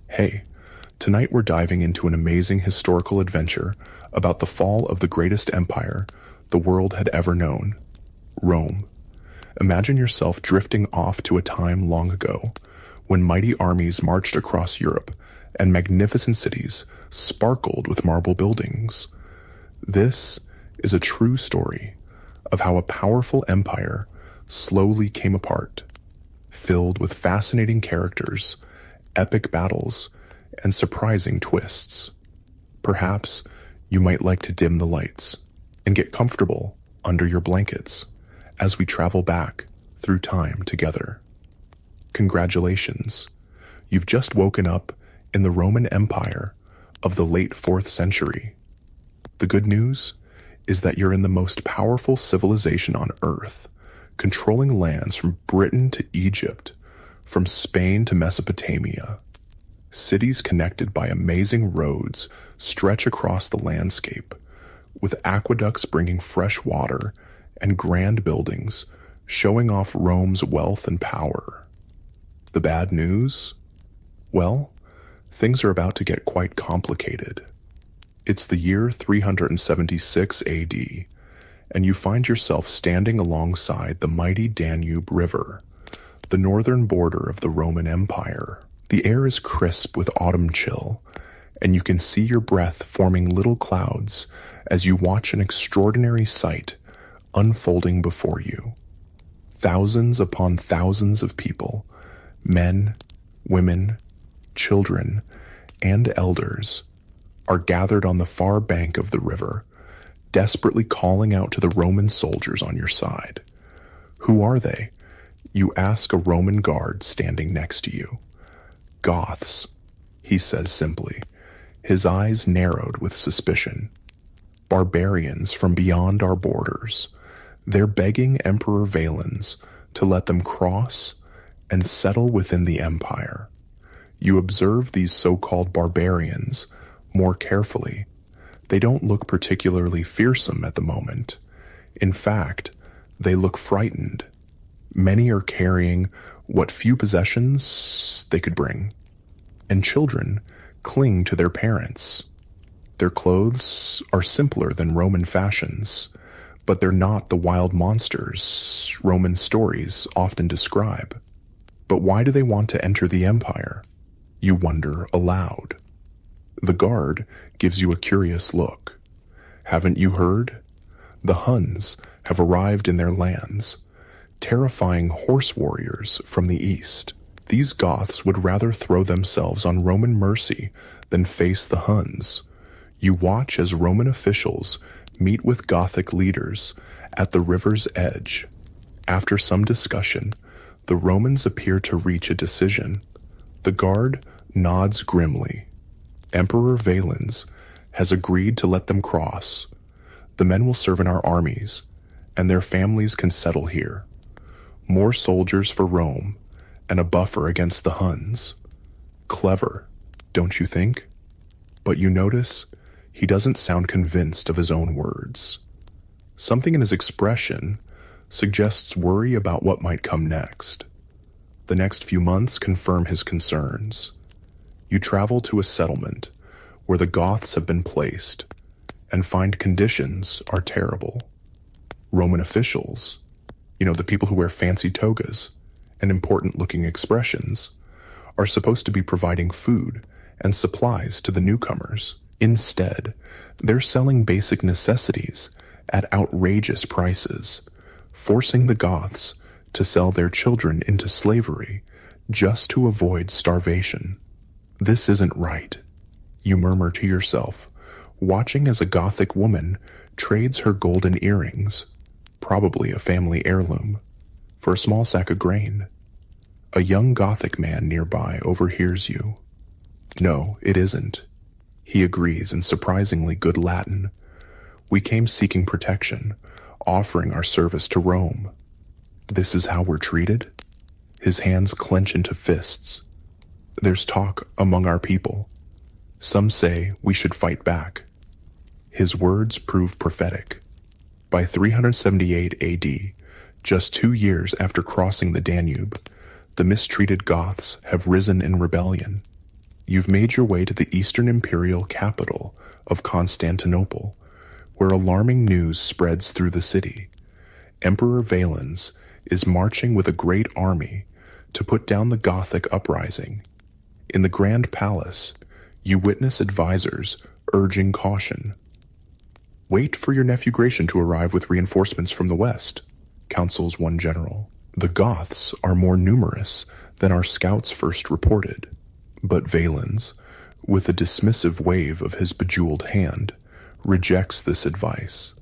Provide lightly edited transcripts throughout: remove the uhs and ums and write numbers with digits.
Hey, tonight we're diving into an amazing historical adventure about the fall of the greatest empire the world had ever known, Rome. Imagine yourself drifting off to a time long ago when mighty armies marched across Europe and magnificent cities sparkled with marble buildings. This is a true story of how a powerful empire slowly came apart, filled with fascinating characters, epic battles, and surprising twists. Perhaps you might like to dim the lights and get comfortable under your blankets as we travel back through time together. Congratulations, you've just woken up in the Roman Empire of the late 4th century. The good news is that you're in the most powerful civilization on Earth, controlling lands from Britain to Egypt, from Spain to Mesopotamia. Cities connected by amazing roads stretch across the landscape, with aqueducts bringing fresh water and grand buildings showing off Rome's wealth and power. The bad news? Well, things are about to get quite complicated. It's the year 376 AD, and you find yourself standing alongside the mighty Danube River, the northern border of the Roman Empire. The air is crisp with autumn chill, and you can see your breath forming little clouds as you watch an extraordinary sight unfolding before you. Thousands upon thousands of people, men, women, children, and elders, are gathered on the far bank of the river, desperately calling out to the Roman soldiers on your side. Who are they? You ask a Roman guard standing next to you. Goths, he says simply, his eyes narrowed with suspicion. Barbarians from beyond our borders. They're begging Emperor Valens to let them cross and settle within the empire. You observe these so-called barbarians more carefully. They don't look particularly fearsome at the moment. In fact, they look frightened. Many are carrying what few possessions they could bring, and children cling to their parents. Their clothes are simpler than Roman fashions, but they're not the wild monsters Roman stories often describe. But why do they want to enter the empire? You wonder aloud. The guard gives you a curious look. Haven't you heard? The Huns have arrived in their lands, terrifying horse warriors from the east. These Goths would rather throw themselves on Roman mercy than face the Huns. You watch as Roman officials meet with Gothic leaders at the river's edge. After some discussion, the Romans appear to reach a decision. The guard nods grimly. Emperor Valens has agreed to let them cross. The men will serve in our armies, and their families can settle here. More soldiers for Rome, and a buffer against the Huns. Clever, don't you think? But you notice he doesn't sound convinced of his own words. Something in his expression suggests worry about what might come next. The next few months confirm his concerns. You travel to a settlement where the Goths have been placed and find conditions are terrible. Roman officials, the people who wear fancy togas and important-looking expressions, are supposed to be providing food and supplies to the newcomers. Instead, they're selling basic necessities at outrageous prices, forcing the Goths to sell their children into slavery just to avoid starvation. This isn't right, you murmur to yourself, watching as a Gothic woman trades her golden earrings, probably a family heirloom, for a small sack of grain. A young Gothic man nearby overhears you. No, it isn't. He agrees in surprisingly good Latin. We came seeking protection, offering our service to Rome. This is how we're treated? His hands clench into fists. There's talk among our people. Some say we should fight back. His words prove prophetic. By 378 AD, just 2 years after crossing the Danube, the mistreated Goths have risen in rebellion. You've made your way to the Eastern Imperial capital of Constantinople, where alarming news spreads through the city. Emperor Valens is marching with a great army to put down the Gothic uprising. In the Grand Palace, you witness advisors urging caution. Wait for your nephew Gratian to arrive with reinforcements from the west, counsels one general. The Goths are more numerous than our scouts first reported. But Valens, with a dismissive wave of his bejeweled hand, rejects this advice.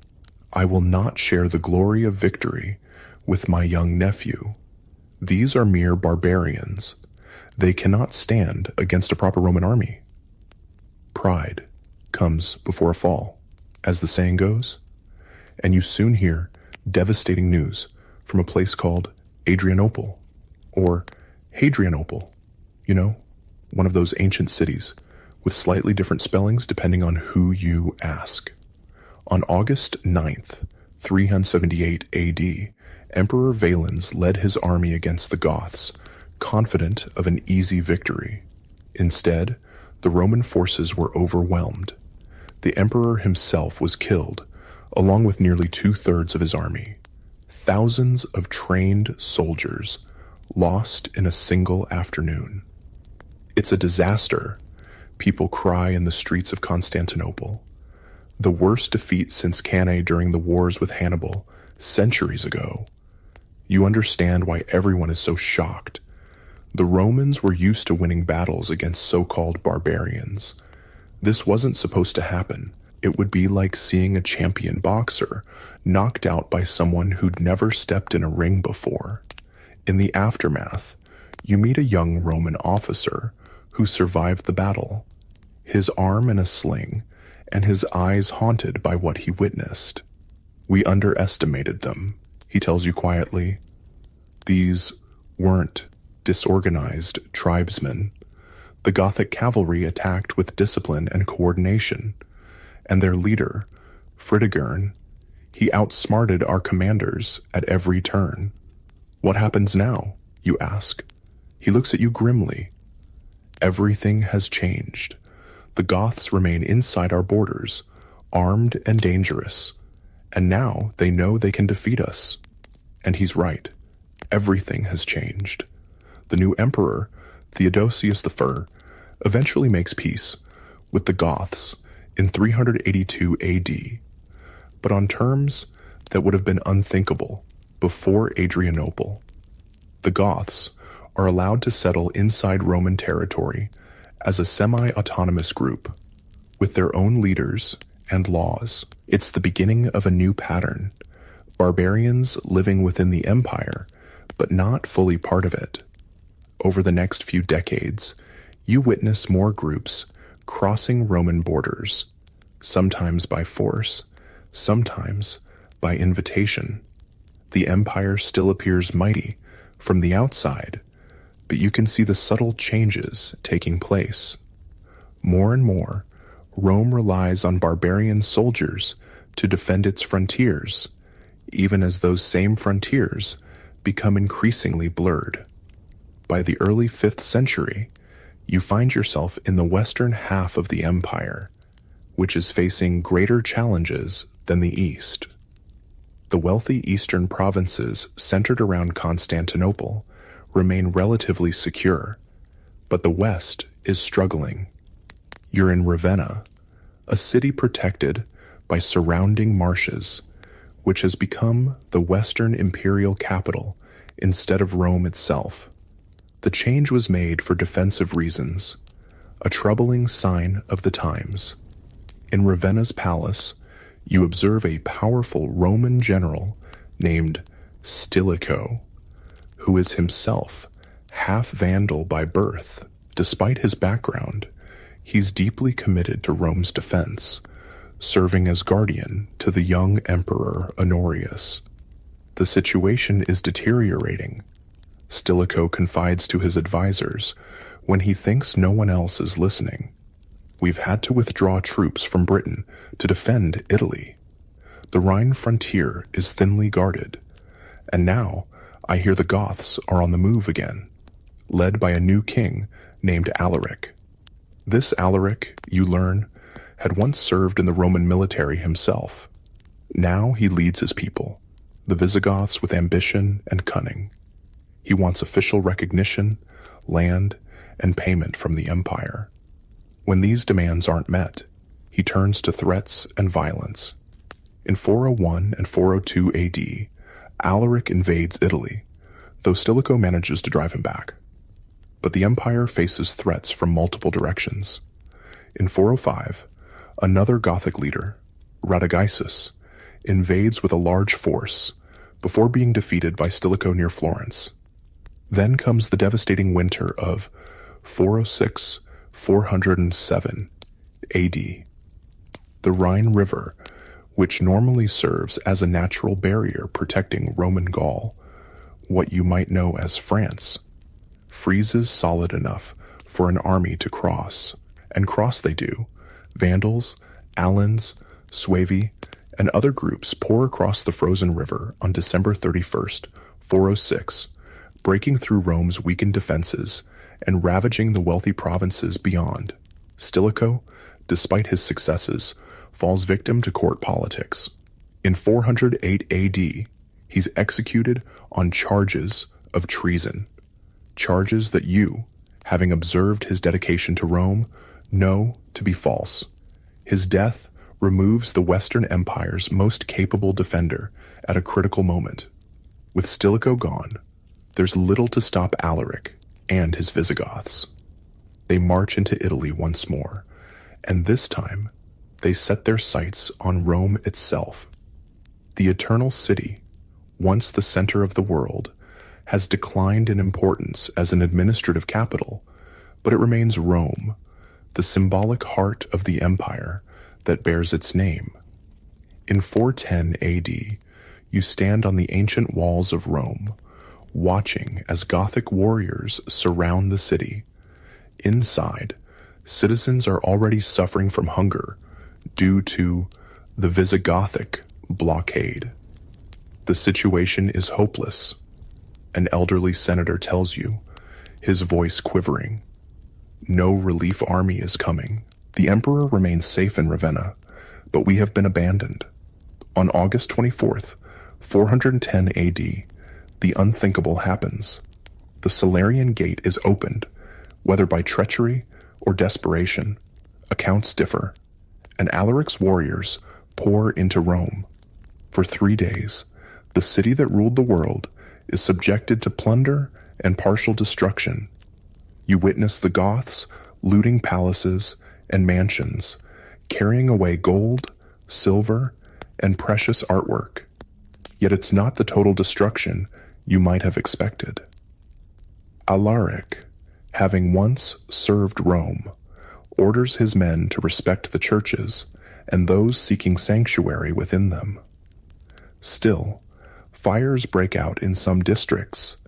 I will not share the glory of victory with my young nephew. These are mere barbarians. They cannot stand against a proper Roman army. Pride comes before a fall, as the saying goes, and you soon hear devastating news from a place called Adrianople, or Hadrianople, one of those ancient cities with slightly different spellings depending on who you ask. On August 9th, 378 AD, Emperor Valens led his army against the Goths, confident of an easy victory. Instead, the Roman forces were overwhelmed. The emperor himself was killed, along with nearly 2/3 of his army. Thousands of trained soldiers lost in a single afternoon. It's a disaster, people cry in the streets of Constantinople. The worst defeat since Cannae during the wars with Hannibal, centuries ago. You understand why everyone is so shocked. The Romans were used to winning battles against so-called barbarians. This wasn't supposed to happen. It would be like seeing a champion boxer knocked out by someone who'd never stepped in a ring before. In the aftermath, you meet a young Roman officer who survived the battle, his arm in a sling, and his eyes haunted by what he witnessed. We underestimated them, he tells you quietly. These weren't disorganized tribesmen. The Gothic cavalry attacked with discipline and coordination, and their leader, Fritigern, he outsmarted our commanders at every turn. What happens now, you ask? He looks at you grimly. Everything has changed. The Goths remain inside our borders, armed and dangerous, and now they know they can defeat us. And he's right. Everything has changed. The new emperor, Theodosius I, eventually makes peace with the Goths in 382 AD, but on terms that would have been unthinkable before Adrianople. The Goths are allowed to settle inside Roman territory as a semi-autonomous group, with their own leaders and laws. It's the beginning of a new pattern, barbarians living within the empire, but not fully part of it. Over the next few decades, you witness more groups crossing Roman borders, sometimes by force, sometimes by invitation. The empire still appears mighty from the outside, but you can see the subtle changes taking place. More and more, Rome relies on barbarian soldiers to defend its frontiers, even as those same frontiers become increasingly blurred. By the early 5th century, you find yourself in the western half of the empire, which is facing greater challenges than the east. The wealthy eastern provinces centered around Constantinople remain relatively secure, but the west is struggling. You're in Ravenna, a city protected by surrounding marshes, which has become the Western imperial capital instead of Rome itself. The change was made for defensive reasons, a troubling sign of the times. In Ravenna's palace, you observe a powerful Roman general named Stilicho, who is himself half Vandal by birth. Despite his background, he's deeply committed to Rome's defense, serving as guardian to the young emperor Honorius. The situation is deteriorating. Stilicho confides to his advisors when he thinks no one else is listening. We've had to withdraw troops from Britain to defend Italy. The Rhine frontier is thinly guarded, and now I hear the Goths are on the move again, led by a new king named Alaric. This Alaric, you learn, had once served in the Roman military himself. Now he leads his people, the Visigoths, with ambition and cunning. He wants official recognition, land, and payment from the empire. When these demands aren't met, he turns to threats and violence. In 401 and 402 AD, Alaric invades Italy, though Stilicho manages to drive him back. But the empire faces threats from multiple directions. In 405, another Gothic leader, Radagaisus, invades with a large force before being defeated by Stilicho near Florence. Then comes the devastating winter of 406-407 AD. The Rhine River, which normally serves as a natural barrier protecting Roman Gaul, what you might know as France, freezes solid enough for an army to cross, and cross they do. Vandals, Alans, Suevi, and other groups pour across the frozen river on December 31st, 406, breaking through Rome's weakened defenses and ravaging the wealthy provinces beyond. Stilicho, despite his successes, falls victim to court politics. In 408 AD, he's executed on charges of treason, charges that you, having observed his dedication to Rome, know to be false. His death removes the Western Empire's most capable defender at a critical moment. With Stilicho gone, there's little to stop Alaric and his Visigoths. They march into Italy once more, and this time they set their sights on Rome itself. The Eternal City, once the center of the world, has declined in importance as an administrative capital, but it remains Rome, the symbolic heart of the empire that bears its name. In 410 AD, you stand on the ancient walls of Rome, watching as Gothic warriors surround the city. Inside, citizens are already suffering from hunger due to the Visigothic blockade. The situation is hopeless. An elderly senator tells you, his voice quivering. No relief army is coming. The emperor remains safe in Ravenna, but we have been abandoned. On August 24th, 410 AD, the unthinkable happens. The Salarian Gate is opened, whether by treachery or desperation. Accounts differ, and Alaric's warriors pour into Rome. For 3 days, the city that ruled the world is subjected to plunder and partial destruction. You witness the Goths looting palaces and mansions, carrying away gold, silver, and precious artwork. Yet it's not the total destruction you might have expected. Alaric, having once served Rome, orders his men to respect the churches and those seeking sanctuary within them. Still, fires break out in some districts,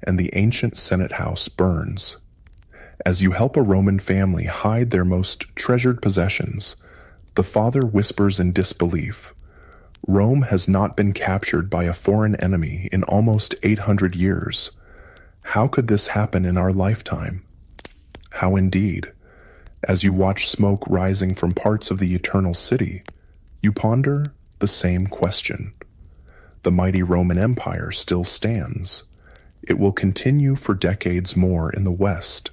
and the ancient Senate House burns. As you help a Roman family hide their most treasured possessions, the father whispers in disbelief, Rome has not been captured by a foreign enemy in almost 800 years. How could this happen in our lifetime? How indeed? As you watch smoke rising from parts of the Eternal City, you ponder the same question. The mighty Roman Empire still stands. It will continue for decades more in the West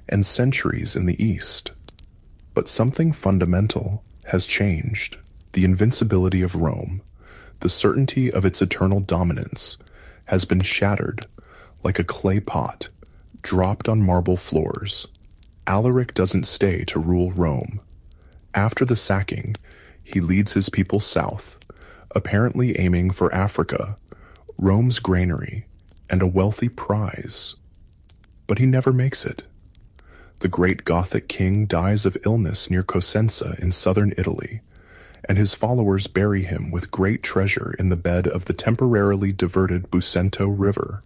and centuries in the East. But something fundamental has changed. The invincibility of Rome, the certainty of its eternal dominance, has been shattered like a clay pot dropped on marble floors. Alaric doesn't stay to rule Rome. After the sacking, he leads his people south, apparently aiming for Africa, Rome's granary, and a wealthy prize. But he never makes it. The great Gothic king dies of illness near Cosenza in southern Italy, and his followers bury him with great treasure in the bed of the temporarily diverted Busento River.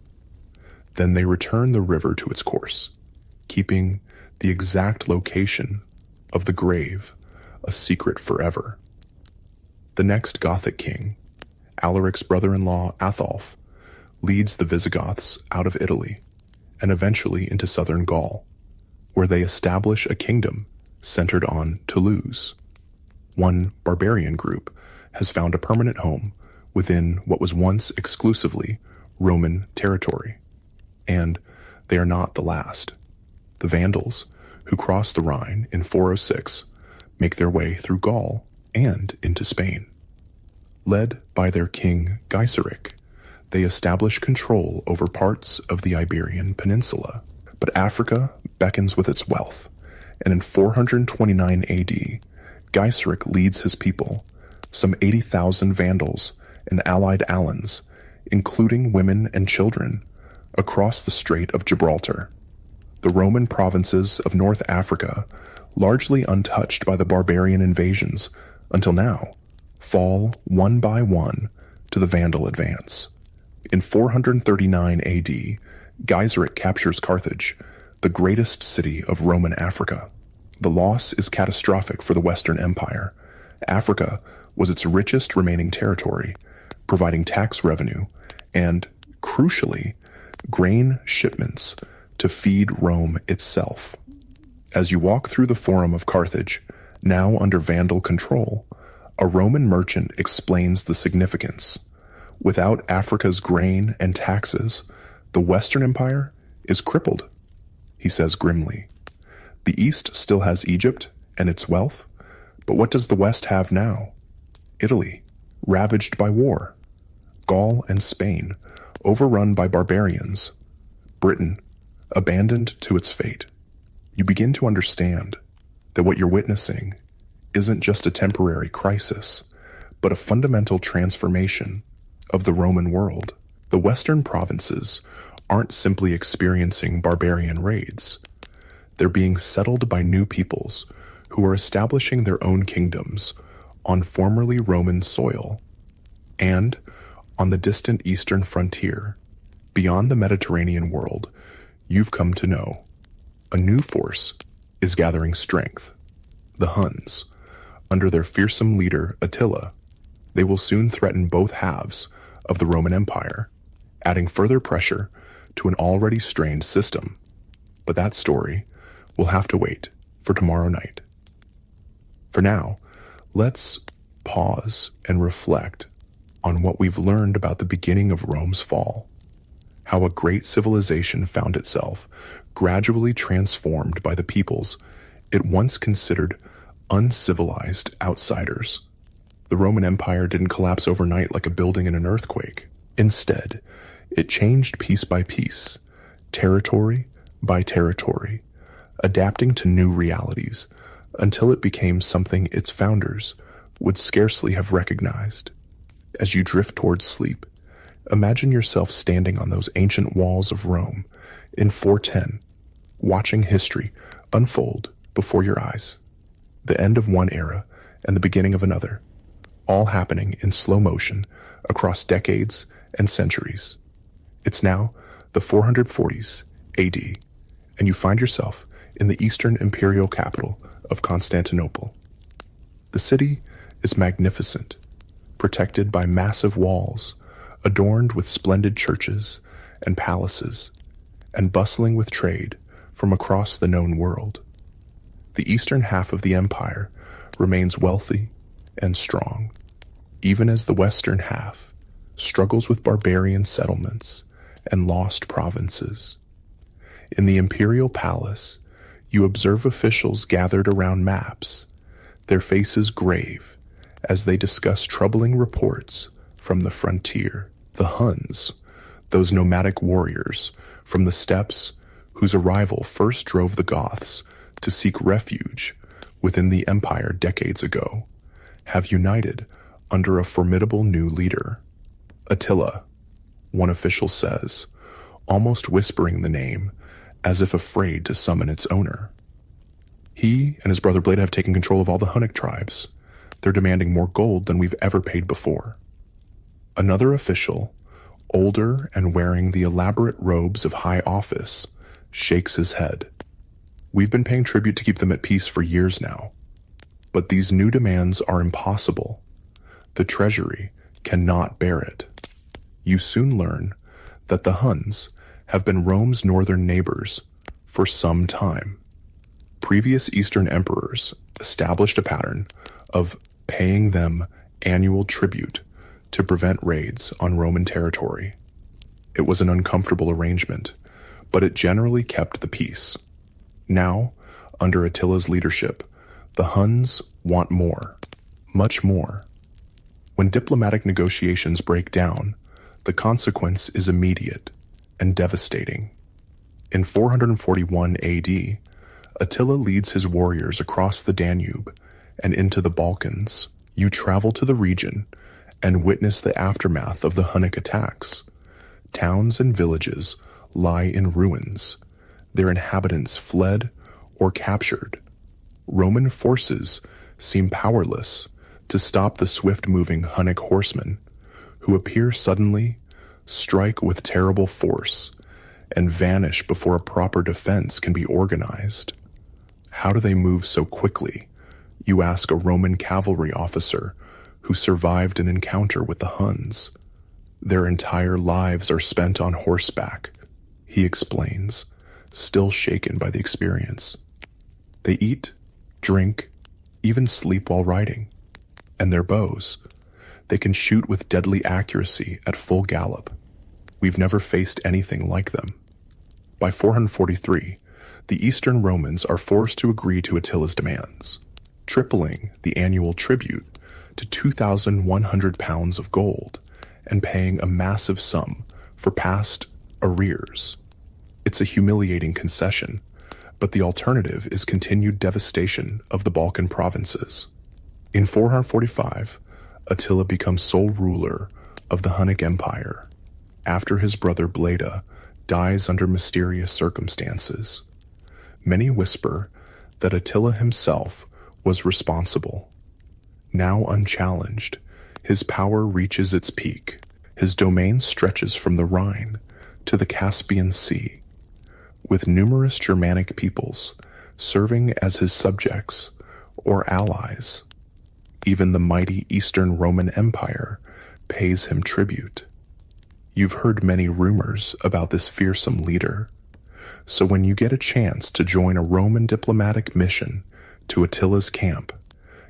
Then they return the river to its course, keeping the exact location of the grave a secret forever. The next Gothic king, Alaric's brother-in-law Atholf, leads the Visigoths out of Italy and eventually into southern Gaul, where they establish a kingdom centered on Toulouse. One barbarian group has found a permanent home within what was once exclusively Roman territory. And they are not the last. The Vandals, who crossed the Rhine in 406, make their way through Gaul and into Spain. Led by their king Gaiseric, they establish control over parts of the Iberian Peninsula. But Africa beckons with its wealth, and in 429 AD, Gaiseric leads his people, some 80,000 Vandals and allied Alans, including women and children, across the Strait of Gibraltar. The Roman provinces of North Africa, largely untouched by the barbarian invasions until now, fall one by one to the Vandal advance. In 439 AD, Gaiseric captures Carthage, the greatest city of Roman Africa. The loss is catastrophic for the Western Empire. Africa was its richest remaining territory, providing tax revenue and, crucially, grain shipments to feed Rome itself. As you walk through the Forum of Carthage, now under Vandal control, a Roman merchant explains the significance. Without Africa's grain and taxes, the Western Empire is crippled, he says grimly. The East still has Egypt and its wealth, but what does the West have now? Italy, ravaged by war. Gaul and Spain, overrun by barbarians. Britain, abandoned to its fate. You begin to understand that what you're witnessing isn't just a temporary crisis, but a fundamental transformation of the Roman world. The Western provinces aren't simply experiencing barbarian raids. They're being settled by new peoples who are establishing their own kingdoms on formerly Roman soil. And on the distant eastern frontier, beyond the Mediterranean world, you've come to know a new force is gathering strength. The Huns, under their fearsome leader Attila. They will soon threaten both halves of the Roman Empire, adding further pressure to an already strained system. But that story will have to wait for tomorrow night. For now, let's pause and reflect on what we've learned about the beginning of Rome's fall, how a great civilization found itself gradually transformed by the peoples it once considered uncivilized outsiders. The Roman Empire didn't collapse overnight like a building in an earthquake. Instead, it changed piece by piece, territory by territory, adapting to new realities until it became something its founders would scarcely have recognized. As you drift towards sleep, imagine yourself standing on those ancient walls of Rome in 410, watching history unfold before your eyes. The end of one era and the beginning of another, all happening in slow motion across decades and centuries. It's now the 440s AD, and you find yourself in the eastern imperial capital of Constantinople. The city is magnificent, protected by massive walls, adorned with splendid churches and palaces, and bustling with trade from across the known world. The eastern half of the empire remains wealthy and strong, even as the western half struggles with barbarian settlements and lost provinces. In the imperial palace, you observe officials gathered around maps, their faces grave as they discuss troubling reports from the frontier. The Huns, those nomadic warriors from the steppes whose arrival first drove the Goths to seek refuge within the empire decades ago, have united under a formidable new leader. Attila, one official says, almost whispering the name as if afraid to summon its owner. He and his brother Bleda have taken control of all the Hunnic tribes. They're demanding more gold than we've ever paid before. Another official, older and wearing the elaborate robes of high office, shakes his head. We've been paying tribute to keep them at peace for years now. But these new demands are impossible. The treasury cannot bear it. You soon learn that the Huns have been Rome's northern neighbors for some time. Previous Eastern emperors established a pattern of paying them annual tribute to prevent raids on Roman territory. It was an uncomfortable arrangement, but it generally kept the peace. Now, under Attila's leadership, the Huns want more, much more. When diplomatic negotiations break down, the consequence is immediate and devastating. In 441 AD, Attila leads his warriors across the Danube and into the Balkans. You travel to the region and witness the aftermath of the Hunnic attacks. Towns and villages lie in ruins, their inhabitants fled or captured. Roman forces seem powerless to stop the swift-moving Hunnic horsemen, who appear suddenly, strike with terrible force, and vanish before a proper defense can be organized. How do they move so quickly? You ask a Roman cavalry officer who survived an encounter with the Huns. Their entire lives are spent on horseback, he explains, still shaken by the experience. They eat, drink, even sleep while riding. And their bows, they can shoot with deadly accuracy at full gallop. We've never faced anything like them. By 443, the Eastern Romans are forced to agree to Attila's demands, tripling the annual tribute to 2,100 pounds of gold and paying a massive sum for past arrears. It's a humiliating concession, but the alternative is continued devastation of the Balkan provinces. In 445, Attila becomes sole ruler of the Hunnic Empire, after his brother Bleda dies under mysterious circumstances. Many whisper that Attila himself was responsible. Now unchallenged, his power reaches its peak. His domain stretches from the Rhine to the Caspian Sea, with numerous Germanic peoples serving as his subjects or allies. Even the mighty Eastern Roman Empire pays him tribute. You've heard many rumors about this fearsome leader, so when you get a chance to join a Roman diplomatic mission to Attila's camp,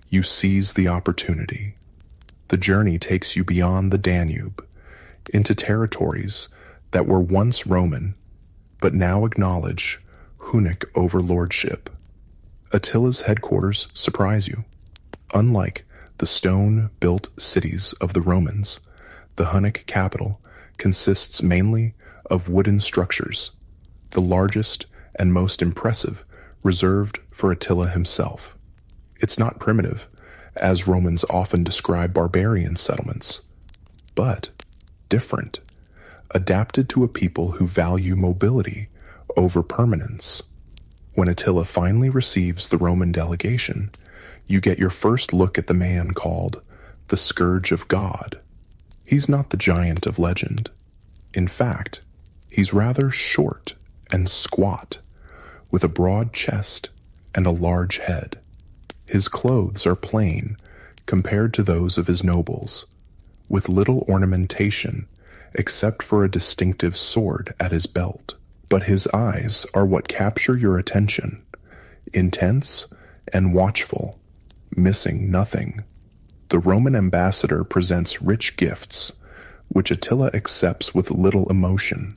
you seize the opportunity. The journey takes you beyond the Danube, into territories that were once Roman, but now acknowledge Hunnic overlordship. Attila's headquarters surprise you. Unlike the stone-built cities of the Romans, the Hunnic capital consists mainly of wooden structures, the largest and most impressive reserved for Attila himself. It's not primitive, as Romans often describe barbarian settlements, but different, adapted to a people who value mobility over permanence. When Attila finally receives the Roman delegation, you get your first look at the man called the Scourge of God. He's not the giant of legend. In fact, he's rather short and squat, with a broad chest and a large head. His clothes are plain compared to those of his nobles, with little ornamentation except for a distinctive sword at his belt. But his eyes are what capture your attention, intense and watchful, missing nothing. The Roman ambassador presents rich gifts, which Attila accepts with little emotion.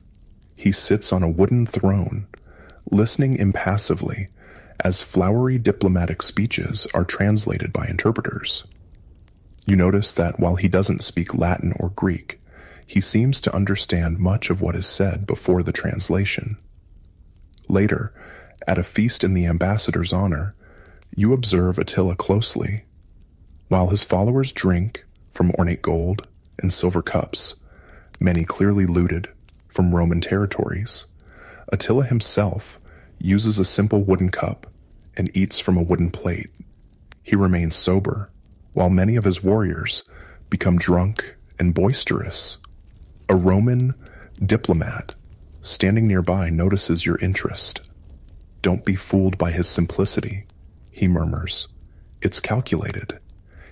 He sits on a wooden throne, listening impassively as flowery diplomatic speeches are translated by interpreters. You notice that while he doesn't speak Latin or Greek, he seems to understand much of what is said before the translation. Later, at a feast in the ambassador's honor, you observe Attila closely. While his followers drink from ornate gold and silver cups, many clearly looted from Roman territories, Attila himself uses a simple wooden cup and eats from a wooden plate. He remains sober, while many of his warriors become drunk and boisterous. A Roman diplomat standing nearby notices your interest. "Don't be fooled by his simplicity," he murmurs. "It's calculated."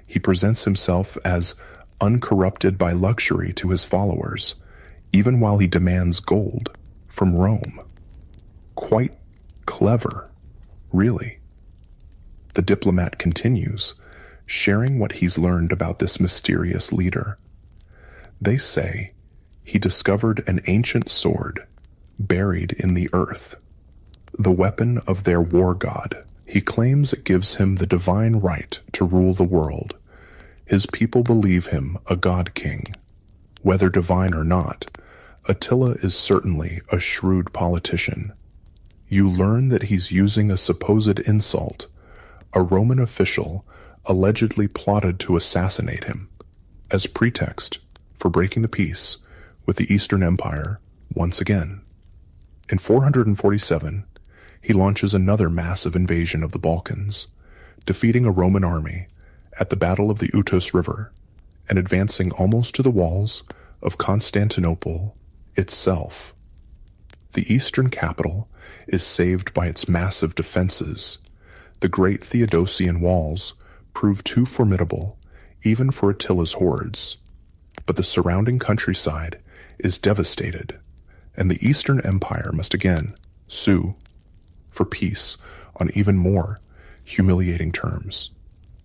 He presents himself as uncorrupted by luxury to his followers, even while he demands gold from Rome. Quite clever, Really? The diplomat continues, sharing what he's learned about this mysterious leader. They say he discovered an ancient sword buried in the earth, the weapon of their war god. He claims it gives him the divine right to rule the world. His people believe him a god king. Whether divine or not, Attila is certainly a shrewd politician. You learn that he's using a supposed insult. A Roman official allegedly plotted to assassinate him as pretext for breaking the peace with the Eastern Empire once again. In 447, he launches another massive invasion of the Balkans, defeating a Roman army at the Battle of the Utus River and advancing almost to the walls of Constantinople itself. The eastern capital is saved by its massive defenses. The great Theodosian walls prove too formidable even for Attila's hordes, but the surrounding countryside is devastated, and the Eastern Empire must again sue for peace on even more humiliating terms.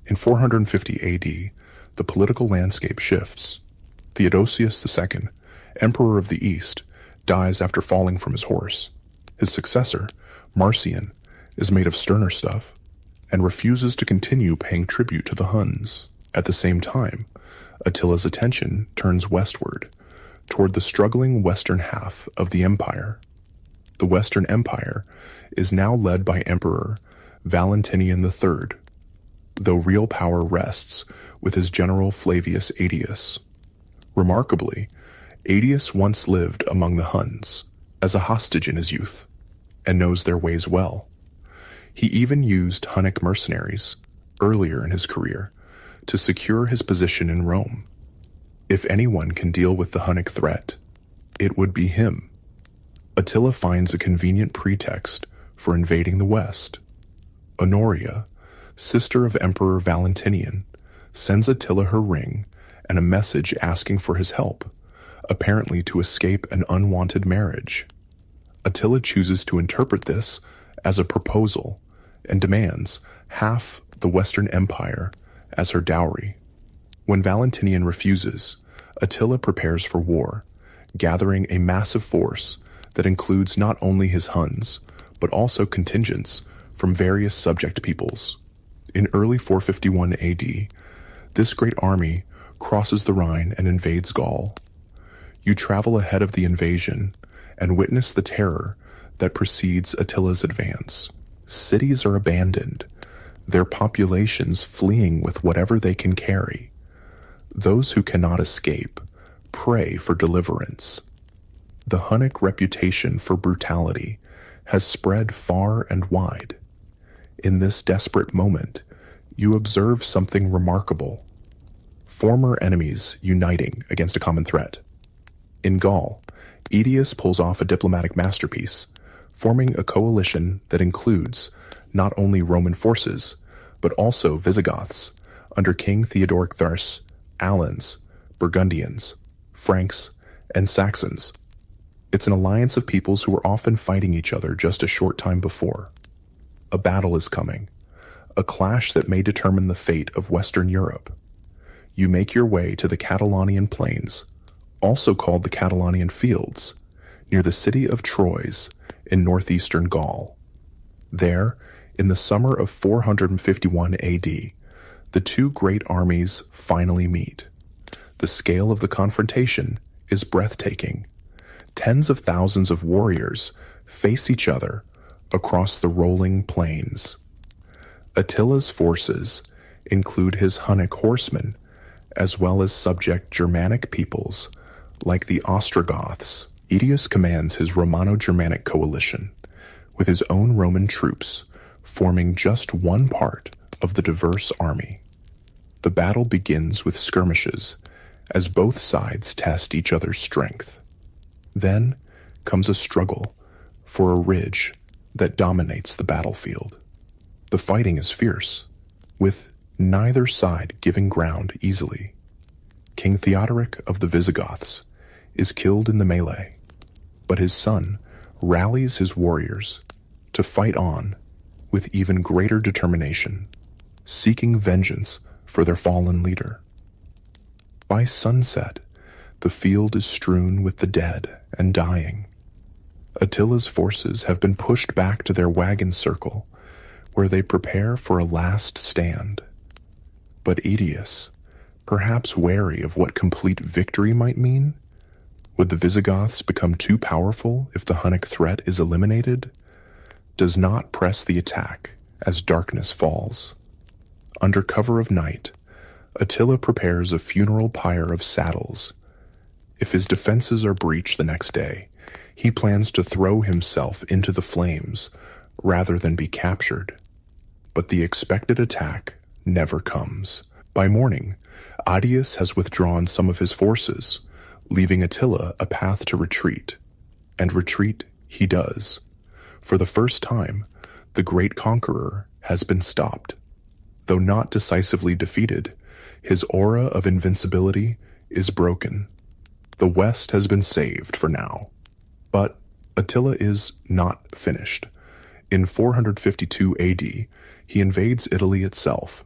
In 450 AD, the political landscape shifts. Theodosius II, Emperor of the East, dies after falling from his horse. His successor, Marcian, is made of sterner stuff and refuses to continue paying tribute to the Huns. At the same time, Attila's attention turns westward, toward the struggling western half of the empire. The Western Empire is now led by Emperor Valentinian III, though real power rests with his general Flavius Aetius. Remarkably, Aetius once lived among the Huns as a hostage in his youth, and knows their ways well. He even used Hunnic mercenaries earlier in his career to secure his position in Rome. If anyone can deal with the Hunnic threat, it would be him. Attila finds a convenient pretext for invading the West. Honoria, sister of Emperor Valentinian, sends Attila her ring and a message asking for his help, apparently to escape an unwanted marriage. Attila chooses to interpret this as a proposal and demands half the Western Empire as her dowry. When Valentinian refuses, Attila prepares for war, gathering a massive force that includes not only his Huns, but also contingents from various subject peoples. In early 451 AD, this great army crosses the Rhine and invades Gaul. You travel ahead of the invasion and witness the terror that precedes Attila's advance. Cities are abandoned, their populations fleeing with whatever they can carry. Those who cannot escape pray for deliverance. The Hunnic reputation for brutality has spread far and wide. In this desperate moment, you observe something remarkable. Former enemies uniting against a common threat. In Gaul, Aetius pulls off a diplomatic masterpiece, forming a coalition that includes not only Roman forces, but also Visigoths under King Theodoric Thurs, Alans, Burgundians, Franks, and Saxons. It's an alliance of peoples who were often fighting each other just a short time before. A battle is coming, a clash that may determine the fate of Western Europe. You make your way to the Catalonian Plains, also called the Catalonian Fields, near the city of Troyes in northeastern Gaul. There, in the summer of 451 AD, the two great armies finally meet. The scale of the confrontation is breathtaking. Tens of thousands of warriors face each other across the rolling plains. Attila's forces include his Hunnic horsemen, as well as subject Germanic peoples like the Ostrogoths. Aetius commands his Romano-Germanic coalition, with his own Roman troops forming just one part of the diverse army. The battle begins with skirmishes, as both sides test each other's strength. Then comes a struggle for a ridge that dominates the battlefield. The fighting is fierce, with neither side giving ground easily. King Theodoric of the Visigoths is killed in the melee, but his son rallies his warriors to fight on with even greater determination, seeking vengeance for their fallen leader. By sunset, the field is strewn with the dead and dying. Attila's forces have been pushed back to their wagon circle, where they prepare for a last stand. But Aetius, perhaps wary of what complete victory might mean, would the Visigoths become too powerful if the Hunnic threat is eliminated, does not press the attack as darkness falls. Under cover of night, Attila prepares a funeral pyre of saddles. If his defenses are breached the next day, he plans to throw himself into the flames rather than be captured. But the expected attack never comes. By morning, Aetius has withdrawn some of his forces, leaving Attila a path to retreat. And retreat he does. For the first time, the great conqueror has been stopped. Though not decisively defeated, his aura of invincibility is broken. The West has been saved for now. But Attila is not finished. In 452 AD, he invades Italy itself.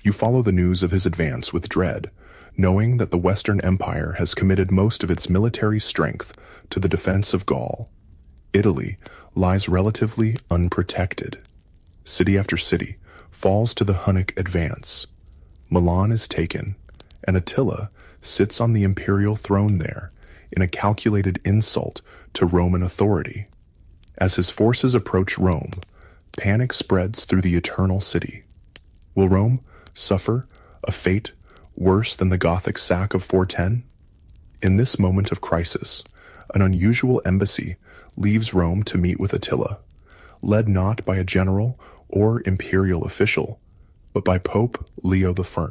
You follow the news of his advance with dread, knowing that the Western Empire has committed most of its military strength to the defense of Gaul. Italy lies relatively unprotected. City after city falls to the Hunnic advance. Milan is taken, and Attila sits on the imperial throne there in a calculated insult to Roman authority. As his forces approach Rome, panic spreads through the eternal city. Will Rome suffer a fate worse than the Gothic sack of 410? In this moment of crisis, an unusual embassy leaves Rome to meet with Attila, led not by a general or imperial official, but by Pope Leo I.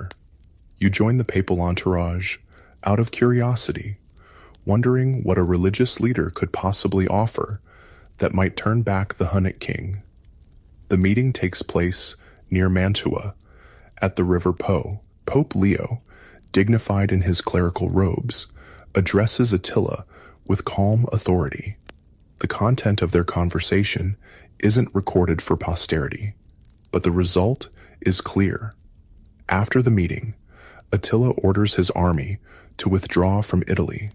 You join the papal entourage out of curiosity, wondering what a religious leader could possibly offer that might turn back the Hunnic king. The meeting takes place near Mantua, at the river Po. Pope Leo, dignified in his clerical robes, addresses Attila with calm authority. The content of their conversation isn't recorded for posterity, but the result is clear. After the meeting, Attila orders his army to withdraw from Italy.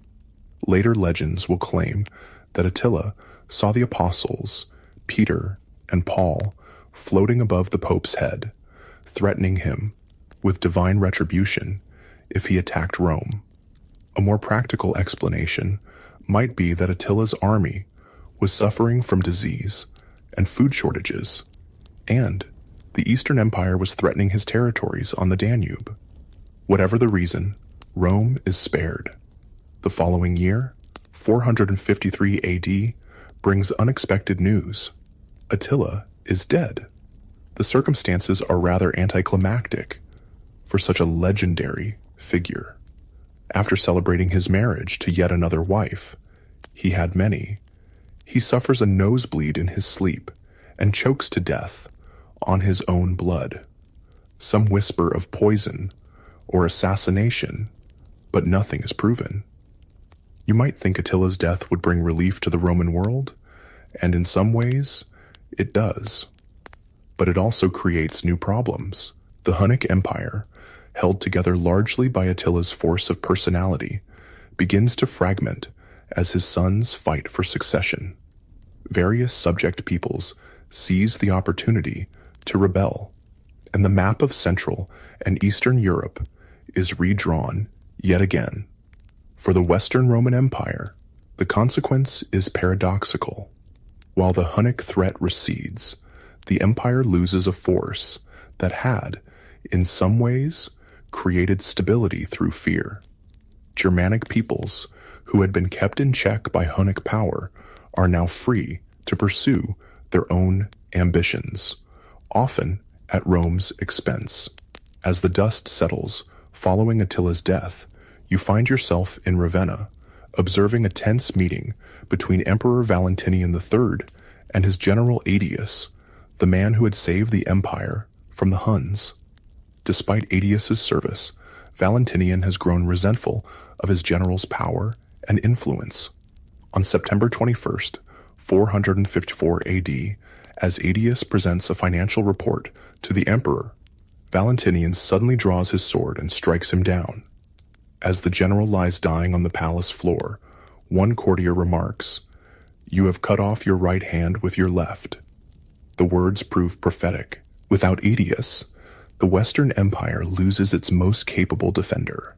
Later legends will claim that Attila saw the apostles, Peter and Paul, floating above the Pope's head, threatening him with divine retribution if he attacked Rome. A more practical explanation might be that Attila's army was suffering from disease and food shortages, and the Eastern Empire was threatening his territories on the Danube. Whatever the reason, Rome is spared. The following year, 453 AD, brings unexpected news. Attila is dead. The circumstances are rather anticlimactic for such a legendary figure. After celebrating his marriage to yet another wife, he had many, he suffers a nosebleed in his sleep and chokes to death on his own blood. Some whisper of poison or assassination, but nothing is proven. You might think Attila's death would bring relief to the Roman world, and in some ways, it does. But it also creates new problems. The Hunnic Empire, held together largely by Attila's force of personality, begins to fragment as his sons fight for succession. Various subject peoples seize the opportunity to rebel, and the map of Central and Eastern Europe is redrawn yet again. For the Western Roman Empire, the consequence is paradoxical. While the Hunnic threat recedes, the empire loses a force that had, in some ways, created stability through fear. Germanic peoples, who had been kept in check by Hunnic power, are now free to pursue their own ambitions, often at Rome's expense. As the dust settles following Attila's death, you find yourself in Ravenna, observing a tense meeting between Emperor Valentinian III and his general Aetius, the man who had saved the empire from the Huns. Despite Aetius's service, Valentinian has grown resentful of his general's power and influence. On September 21st, 454 AD, As Aetius presents a financial report to the emperor, Valentinian suddenly draws his sword and strikes him down. As the general lies dying on the palace floor, one courtier remarks, "You have cut off your right hand with your left." The words prove prophetic. Without Aetius, the Western Empire loses its most capable defender.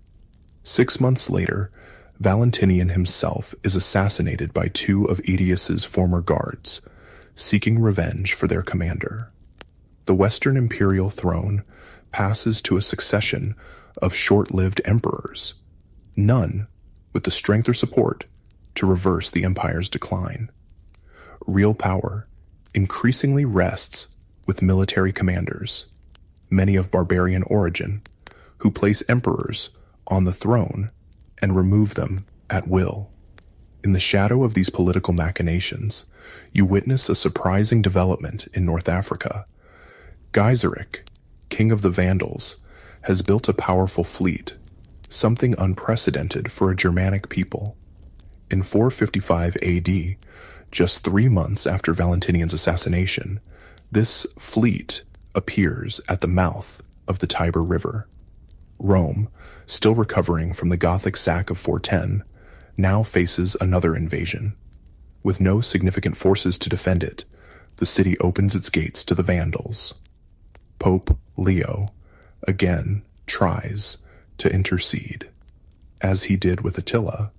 6 months later, Valentinian himself is assassinated by 2 of Aetius's former guards, seeking revenge for their commander. The Western imperial throne passes to a succession of short-lived emperors, none with the strength or support to reverse the empire's decline. Real power increasingly rests with military commanders, many of barbarian origin, who place emperors on the throne and remove them at will. In the shadow of these political machinations, you witness a surprising development in North Africa. Gaiseric, king of the Vandals, has built a powerful fleet, something unprecedented for a Germanic people. In 455 AD, just 3 months after Valentinian's assassination, this fleet appears at the mouth of the Tiber River. Rome, still recovering from the Gothic sack of 410, now faces another invasion. With no significant forces to defend it, the city opens its gates to the Vandals. Pope Leo again tries to intercede, as he did with Attila,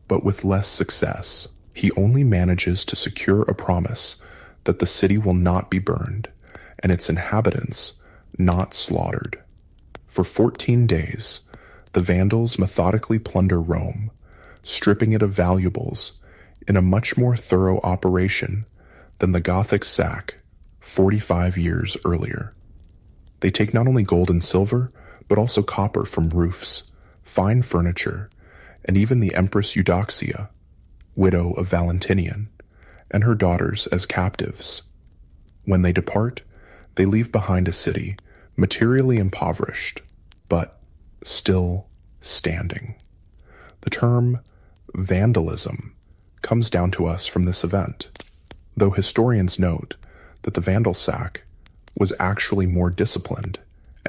but with less success. He only manages to secure a promise that the city will not be burned and its inhabitants not slaughtered. For 14 days, the Vandals methodically plunder Rome, stripping it of valuables in a much more thorough operation than the Gothic sack 45 years earlier. They take not only gold and silver, but also copper from roofs, fine furniture, and even the Empress Eudoxia, widow of Valentinian, and her daughters as captives. When they depart, they leave behind a city materially impoverished, but still standing. The term vandalism comes down to us from this event, though historians note that the Vandal sack was actually more disciplined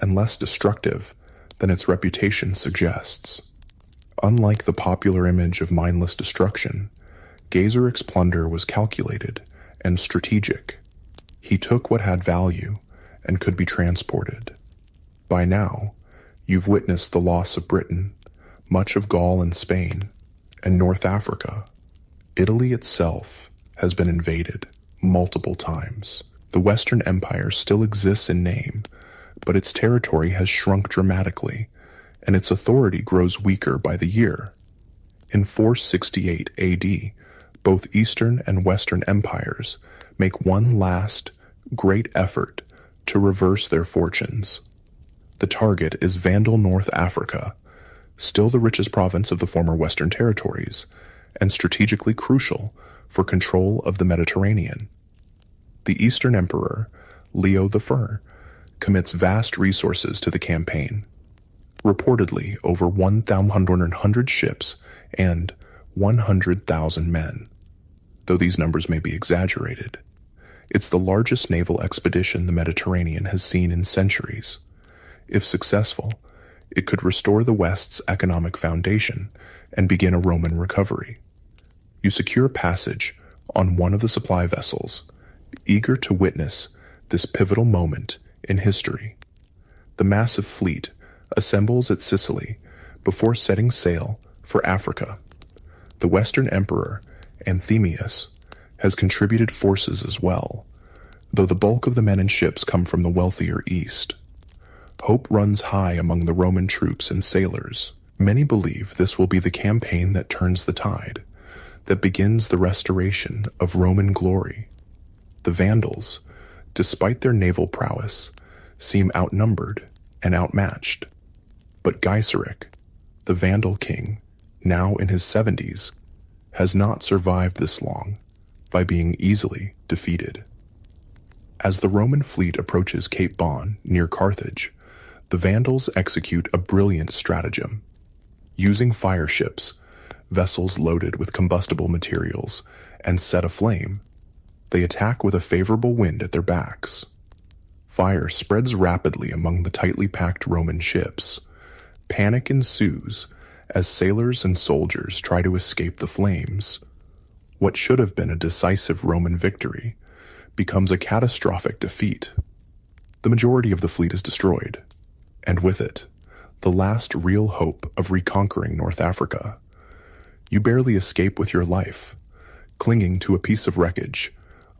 and less destructive than its reputation suggests. Unlike the popular image of mindless destruction, Gaiseric's plunder was calculated and strategic. He took what had value and could be transported. By now, you've witnessed the loss of Britain, much of Gaul and Spain, and North Africa. Italy itself has been invaded multiple times. The Western Empire still exists in name, but its territory has shrunk dramatically, and its authority grows weaker by the year. In 468 AD, both Eastern and Western empires make one last, great effort to reverse their fortunes. The target is Vandal North Africa, still the richest province of the former Western territories, and strategically crucial for control of the Mediterranean. The Eastern Emperor, Leo I, commits vast resources to the campaign, reportedly over 1,100 ships and 100,000 men, though these numbers may be exaggerated. It's the largest naval expedition the Mediterranean has seen in centuries. If successful, it could restore the West's economic foundation and begin a Roman recovery. You secure passage on one of the supply vessels, eager to witness this pivotal moment in history. The massive fleet assembles at Sicily before setting sail for Africa. The Western Emperor, Anthemius, has contributed forces as well, though the bulk of the men and ships come from the wealthier East. Hope runs high among the Roman troops and sailors. Many believe this will be the campaign that turns the tide, that begins the restoration of Roman glory. The Vandals, despite their naval prowess, seem outnumbered and outmatched. But Gaiseric, the Vandal king, now in his 70s, has not survived this long by being easily defeated. As the Roman fleet approaches Cape Bon near Carthage, the Vandals execute a brilliant stratagem. Using fire ships, vessels loaded with combustible materials, and set aflame, They attack with a favorable wind at their backs. Fire spreads rapidly among the tightly packed Roman ships. Panic ensues as sailors and soldiers try to escape the flames. What should have been a decisive Roman victory becomes a catastrophic defeat. The majority of the fleet is destroyed, and with it, the last real hope of reconquering North Africa. You barely escape with your life, clinging to a piece of wreckage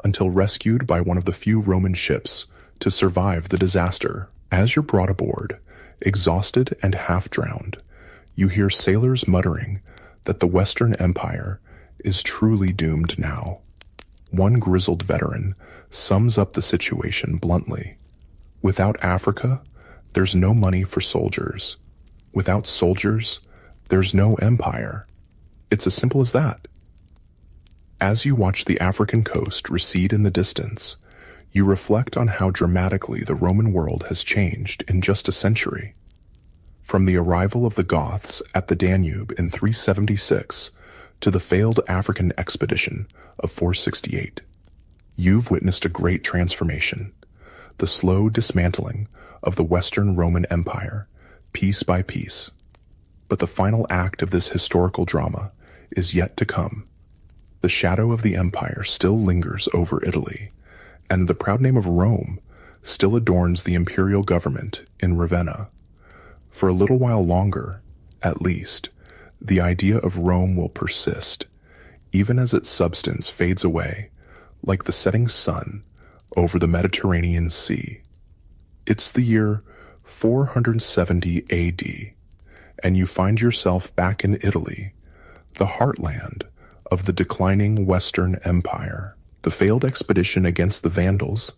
until rescued by one of the few Roman ships to survive the disaster. As you're brought aboard, exhausted and half-drowned, you hear sailors muttering that the Western Empire is truly doomed now. One grizzled veteran sums up the situation bluntly. Without Africa, there's no money for soldiers. Without soldiers, there's no empire. It's as simple as that. As you watch the African coast recede in the distance, you reflect on how dramatically the Roman world has changed in just a century. From the arrival of the Goths at the Danube in 376 to the failed African expedition of 468, you've witnessed a great transformation, the slow dismantling of the Western Roman Empire, piece by piece. But the final act of this historical drama is yet to come. The shadow of the empire still lingers over Italy, and the proud name of Rome still adorns the imperial government in Ravenna. For a little while longer, at least, the idea of Rome will persist, even as its substance fades away, like the setting sun over the Mediterranean Sea. It's the year 470 AD, and you find yourself back in Italy, the heartland of the declining Western Empire. The failed expedition against the Vandals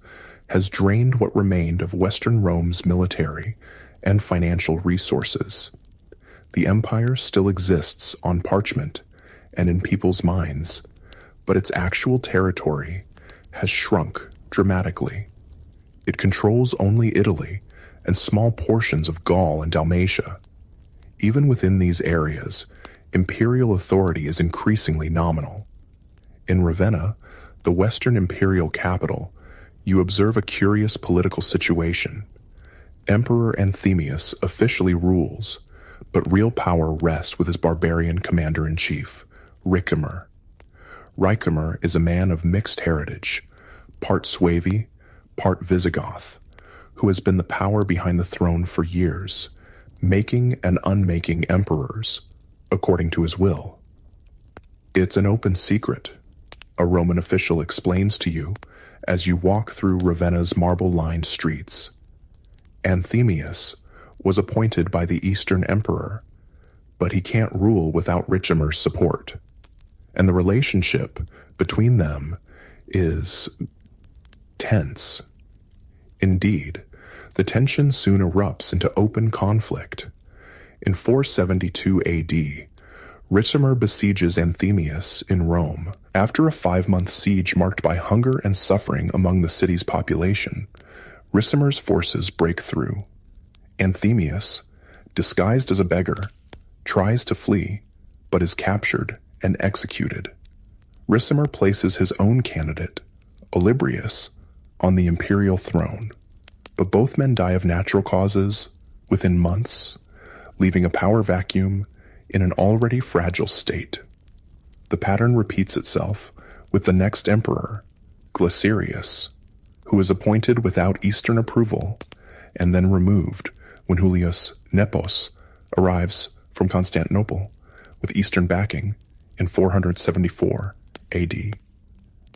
has drained what remained of Western Rome's military and financial resources. The empire still exists on parchment and in people's minds, but its actual territory has shrunk dramatically. It controls only Italy and small portions of Gaul and Dalmatia. Even within these areas, imperial authority is increasingly nominal. In Ravenna, the Western imperial capital, you observe a curious political situation. Emperor Anthemius officially rules, but real power rests with his barbarian commander-in-chief, Ricimer. Ricimer is a man of mixed heritage, part Suevi, part Visigoth, who has been the power behind the throne for years, making and unmaking emperors, according to his will. It's an open secret, a Roman official explains to you as you walk through Ravenna's marble-lined streets. Anthemius was appointed by the Eastern Emperor, but he can't rule without Ricimer's support, and the relationship between them is tense. Indeed, the tension soon erupts into open conflict. In 472 AD, Ricimer besieges Anthemius in Rome. After a 5-month siege marked by hunger and suffering among the city's population, Ricimer's forces break through. Anthemius, disguised as a beggar, tries to flee, but is captured and executed. Ricimer places his own candidate, Olybrius, on the imperial throne, but both men die of natural causes within months, leaving a power vacuum in an already fragile state. The pattern repeats itself with the next emperor, Glycerius, who is appointed without Eastern approval and then removed when Julius Nepos arrives from Constantinople with Eastern backing in 474 AD.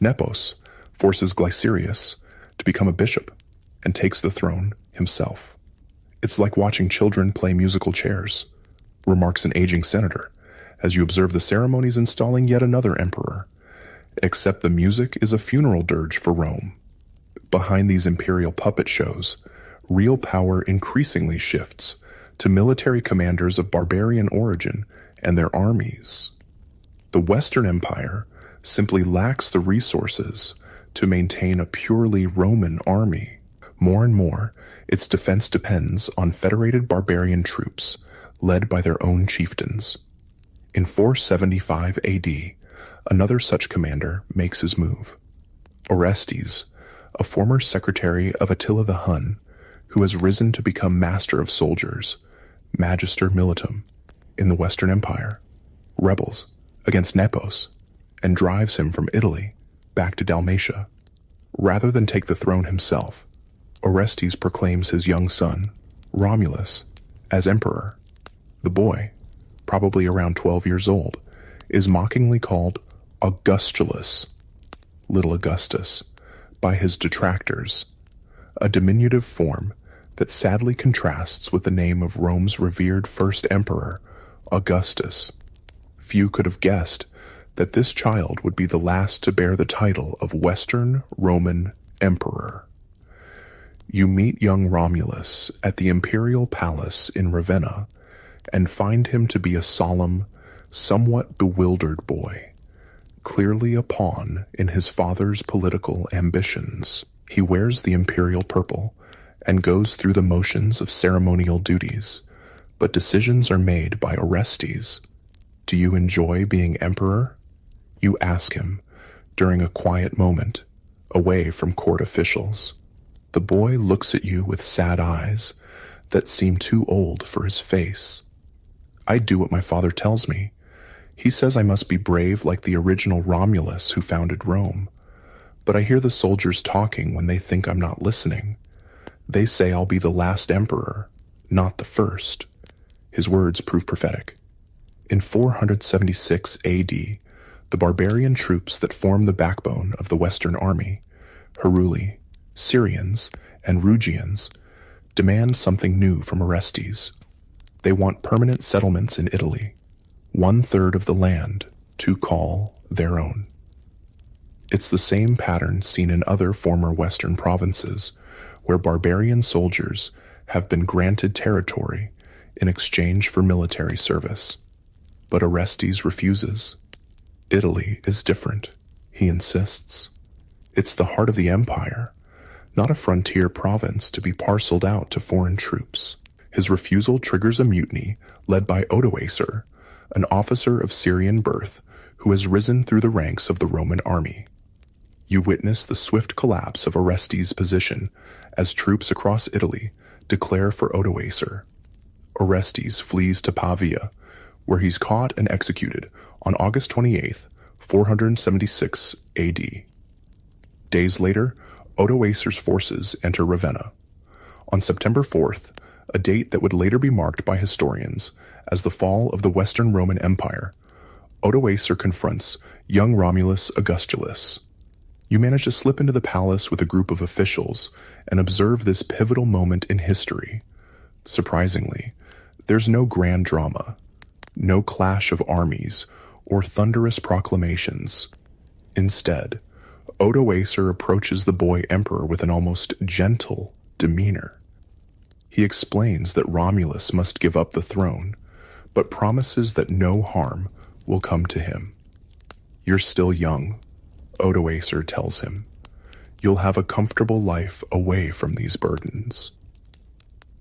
Nepos forces Glycerius to become a bishop and takes the throne himself. It's like watching children play musical chairs, remarks an aging senator, as you observe the ceremonies installing yet another emperor. Except the music is a funeral dirge for Rome. Behind these imperial puppet shows, real power increasingly shifts to military commanders of barbarian origin and their armies. The Western Empire simply lacks the resources to maintain a purely Roman army. More and more, its defense depends on federated barbarian troops led by their own chieftains. In 475 AD, another such commander makes his move. Orestes, a former secretary of Attila the Hun, who has risen to become master of soldiers, magister militum, in the Western Empire, rebels against Nepos, and drives him from Italy back to Dalmatia. Rather than take the throne himself, Orestes proclaims his young son, Romulus, as emperor. The boy, probably around 12 years old, is mockingly called Augustulus, Little Augustus, by his detractors, a diminutive form that sadly contrasts with the name of Rome's revered first emperor, Augustus. Few could have guessed that this child would be the last to bear the title of Western Roman Emperor. You meet young Romulus at the imperial palace in Ravenna and find him to be a solemn, somewhat bewildered boy, clearly a pawn in his father's political ambitions. He wears the imperial purple and goes through the motions of ceremonial duties, but decisions are made by Orestes. Do you enjoy being emperor? You ask him during a quiet moment, away from court officials. The boy looks at you with sad eyes that seem too old for his face. I do what my father tells me. He says I must be brave like the original Romulus who founded Rome. But I hear the soldiers talking when they think I'm not listening. They say I'll be the last emperor, not the first. His words prove prophetic. In 476 AD, the barbarian troops that form the backbone of the Western army, Heruli, Syrians, and Rugians, demand something new from Orestes. They want permanent settlements in Italy, 1/3 of the land to call their own. It's the same pattern seen in other former Western provinces, where barbarian soldiers have been granted territory in exchange for military service. But Orestes refuses. Italy is different, he insists. It's the heart of the empire, not a frontier province to be parceled out to foreign troops. His refusal triggers a mutiny led by Odoacer, an officer of Syrian birth who has risen through the ranks of the Roman army. You witness the swift collapse of Orestes' position as troops across Italy declare for Odoacer. Orestes flees to Pavia, where he's caught and executed on August 28, 476 AD. Days later, Odoacer's forces enter Ravenna. On September 4th, a date that would later be marked by historians as the fall of the Western Roman Empire, Odoacer confronts young Romulus Augustulus. You manage to slip into the palace with a group of officials and observe this pivotal moment in history. Surprisingly, there's no grand drama, no clash of armies or thunderous proclamations. Instead, Odoacer approaches the boy emperor with an almost gentle demeanor. He explains that Romulus must give up the throne, but promises that no harm will come to him. You're still young, Odoacer tells him. You'll have a comfortable life away from these burdens.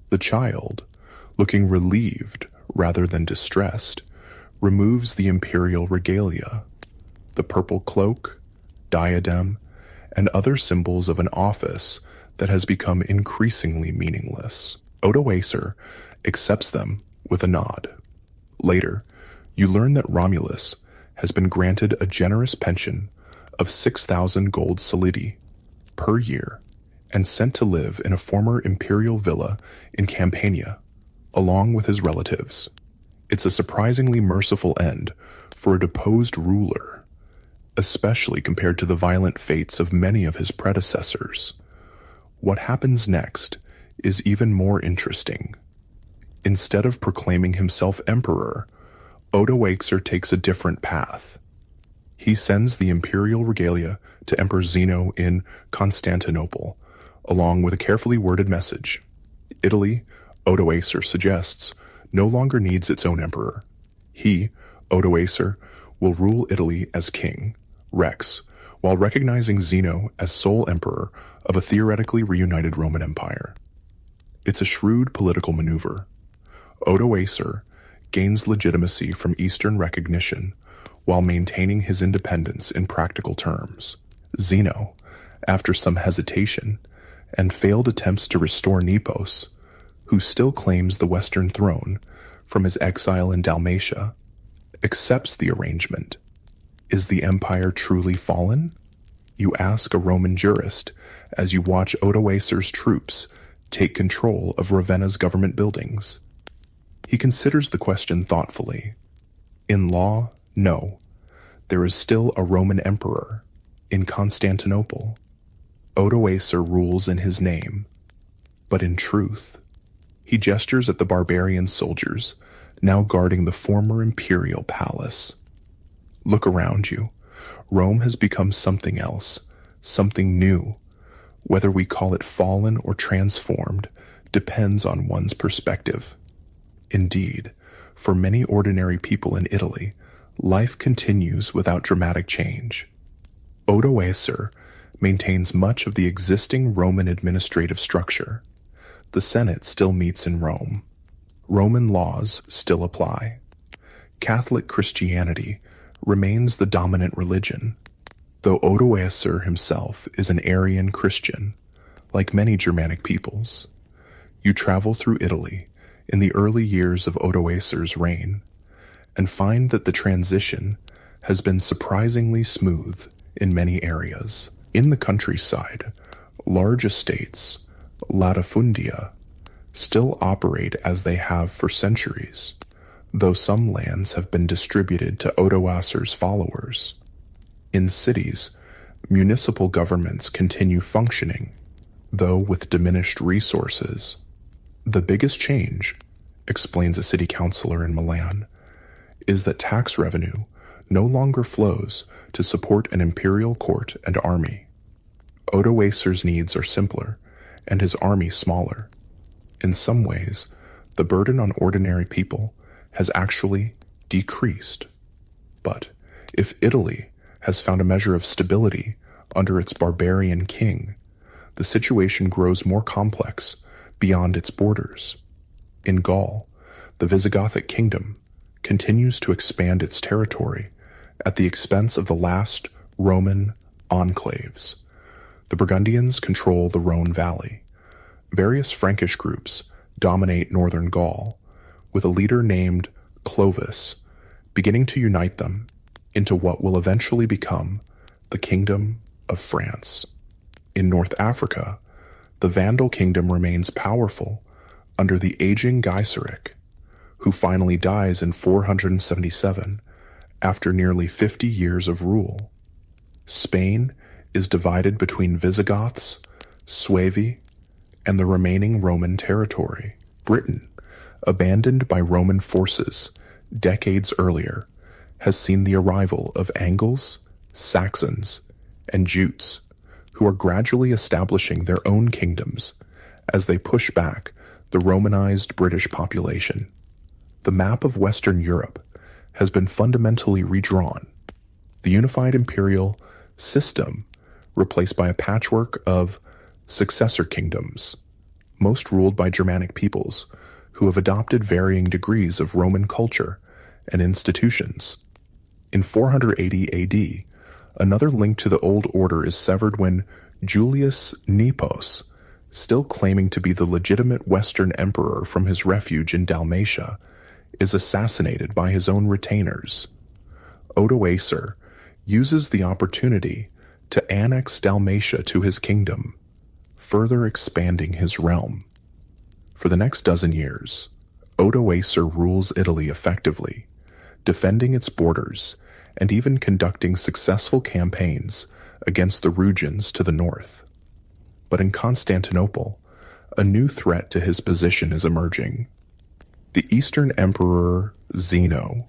The child, looking relieved rather than distressed, removes the imperial regalia, the purple cloak, diadem, and other symbols of an office that has become increasingly meaningless. Odoacer accepts them with a nod. Later, you learn that Romulus has been granted a generous pension of 6,000 gold solidi per year and sent to live in a former imperial villa in Campania, along with his relatives. It's a surprisingly merciful end for a deposed ruler, especially compared to the violent fates of many of his predecessors. What happens next is even more interesting. Instead of proclaiming himself emperor, Odoacer takes a different path. He sends the imperial regalia to Emperor Zeno in Constantinople, along with a carefully worded message. Italy, Odoacer suggests, no longer needs its own emperor. He, Odoacer, will rule Italy as king, Rex, while recognizing Zeno as sole emperor of a theoretically reunited Roman Empire. It's a shrewd political maneuver. Odoacer gains legitimacy from Eastern recognition while maintaining his independence in practical terms. Zeno, after some hesitation and failed attempts to restore Nepos, who still claims the Western throne from his exile in Dalmatia, accepts the arrangement. Is the empire truly fallen? You ask a Roman jurist as you watch Odoacer's troops take control of Ravenna's government buildings. He considers the question thoughtfully. In law, no. There is still a Roman emperor in Constantinople. Odoacer rules in his name, but in truth, he gestures at the barbarian soldiers now guarding the former imperial palace. Look around you. Rome has become something else, something new. Whether we call it fallen or transformed depends on one's perspective. Indeed, for many ordinary people in Italy, life continues without dramatic change. Odoacer maintains much of the existing Roman administrative structure. The Senate still meets in Rome. Roman laws still apply. Catholic Christianity remains the dominant religion, though Odoacer himself is an Arian Christian, like many Germanic peoples. You travel through Italy in the early years of Odoacer's reign and find that the transition has been surprisingly smooth in many areas. In the countryside, large estates, latifundia, still operate as they have for centuries, though some lands have been distributed to Odoacer's followers. In cities, municipal governments continue functioning, though with diminished resources. The biggest change, explains a city councilor in Milan, is that tax revenue no longer flows to support an imperial court and army. Odoacer's needs are simpler, and his army smaller. In some ways, the burden on ordinary people has actually decreased. But if Italy has found a measure of stability under its barbarian king, the situation grows more complex beyond its borders. In Gaul, the Visigothic kingdom continues to expand its territory at the expense of the last Roman enclaves. The Burgundians control the Rhone Valley. Various Frankish groups dominate northern Gaul, with a leader named Clovis beginning to unite them into what will eventually become the Kingdom of France. In North Africa, the Vandal kingdom remains powerful under the aging Gaiseric, who finally dies in 477 after nearly 50 years of rule. Spain is divided between Visigoths, Suevi, and the remaining Roman territory. Britain, abandoned by Roman forces decades earlier, has seen the arrival of Angles, Saxons, and Jutes, who are gradually establishing their own kingdoms as they push back the Romanized British population. The map of Western Europe has been fundamentally redrawn. The unified imperial system replaced by a patchwork of successor kingdoms, most ruled by Germanic peoples who have adopted varying degrees of Roman culture and institutions. In 480 AD, another link to the old order is severed when Julius Nepos, still claiming to be the legitimate Western emperor from his refuge in Dalmatia, is assassinated by his own retainers. Odoacer uses the opportunity to annex Dalmatia to his kingdom, further expanding his realm. For the next dozen years, Odoacer rules Italy effectively, defending its borders and even conducting successful campaigns against the Rugians to the north. But in Constantinople, a new threat to his position is emerging. The Eastern Emperor Zeno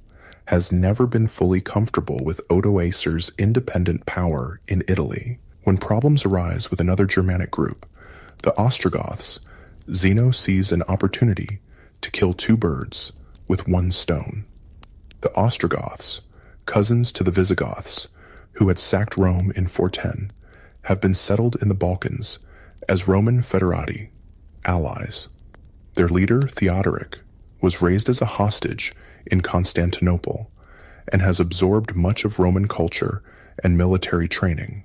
has never been fully comfortable with Odoacer's independent power in Italy. When problems arise with another Germanic group, the Ostrogoths, Zeno sees an opportunity to kill two birds with one stone. The Ostrogoths, cousins to the Visigoths, who had sacked Rome in 410, have been settled in the Balkans as Roman foederati, allies. Their leader, Theodoric, was raised as a hostage in Constantinople and has absorbed much of Roman culture and military training.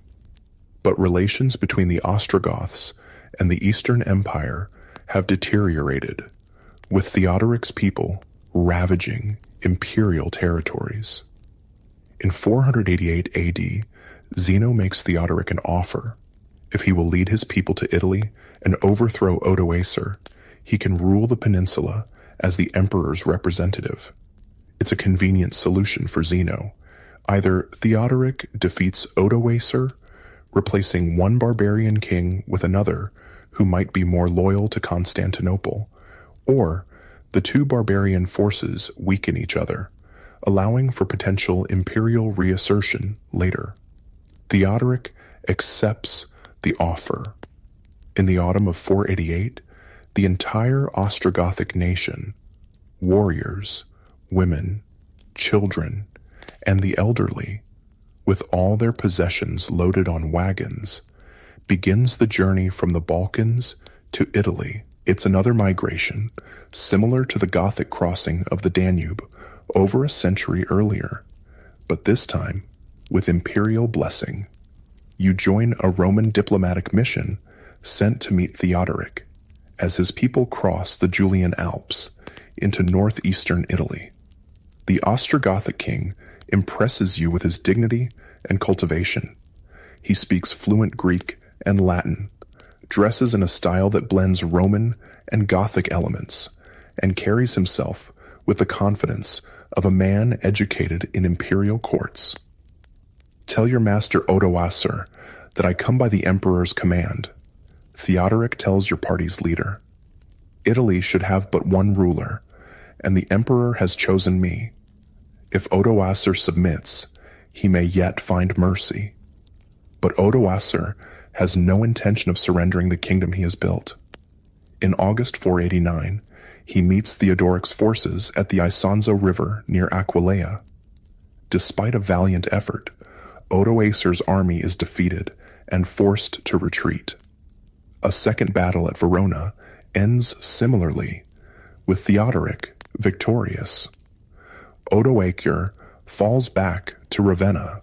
But relations between the Ostrogoths and the Eastern Empire have deteriorated, with Theodoric's people ravaging imperial territories. In 488 AD, Zeno makes Theodoric an offer. If he will lead his people to Italy and overthrow Odoacer, he can rule the peninsula as the emperor's representative. It's a convenient solution for Zeno. Either Theodoric defeats Odoacer, replacing one barbarian king with another who might be more loyal to Constantinople, or the two barbarian forces weaken each other, allowing for potential imperial reassertion later. Theodoric accepts the offer. In the autumn of 488, the entire Ostrogothic nation, warriors, women, children, and the elderly, with all their possessions loaded on wagons, begins the journey from the Balkans to Italy. It's another migration, similar to the Gothic crossing of the Danube over a century earlier, but this time with imperial blessing. You join a Roman diplomatic mission sent to meet Theodoric as his people cross the Julian Alps into northeastern Italy. The Ostrogothic king impresses you with his dignity and cultivation. He speaks fluent Greek and Latin, dresses in a style that blends Roman and Gothic elements, and carries himself with the confidence of a man educated in imperial courts. Tell your master Odoacer that I come by the emperor's command. Theodoric tells your party's leader. Italy should have but one ruler, and the emperor has chosen me. If Odoacer submits, he may yet find mercy. But Odoacer has no intention of surrendering the kingdom he has built. In August 489, he meets Theodoric's forces at the Isonzo River near Aquileia. Despite a valiant effort, Odoacer's army is defeated and forced to retreat. A second battle at Verona ends similarly, with Theodoric victorious. Odoacer falls back to Ravenna,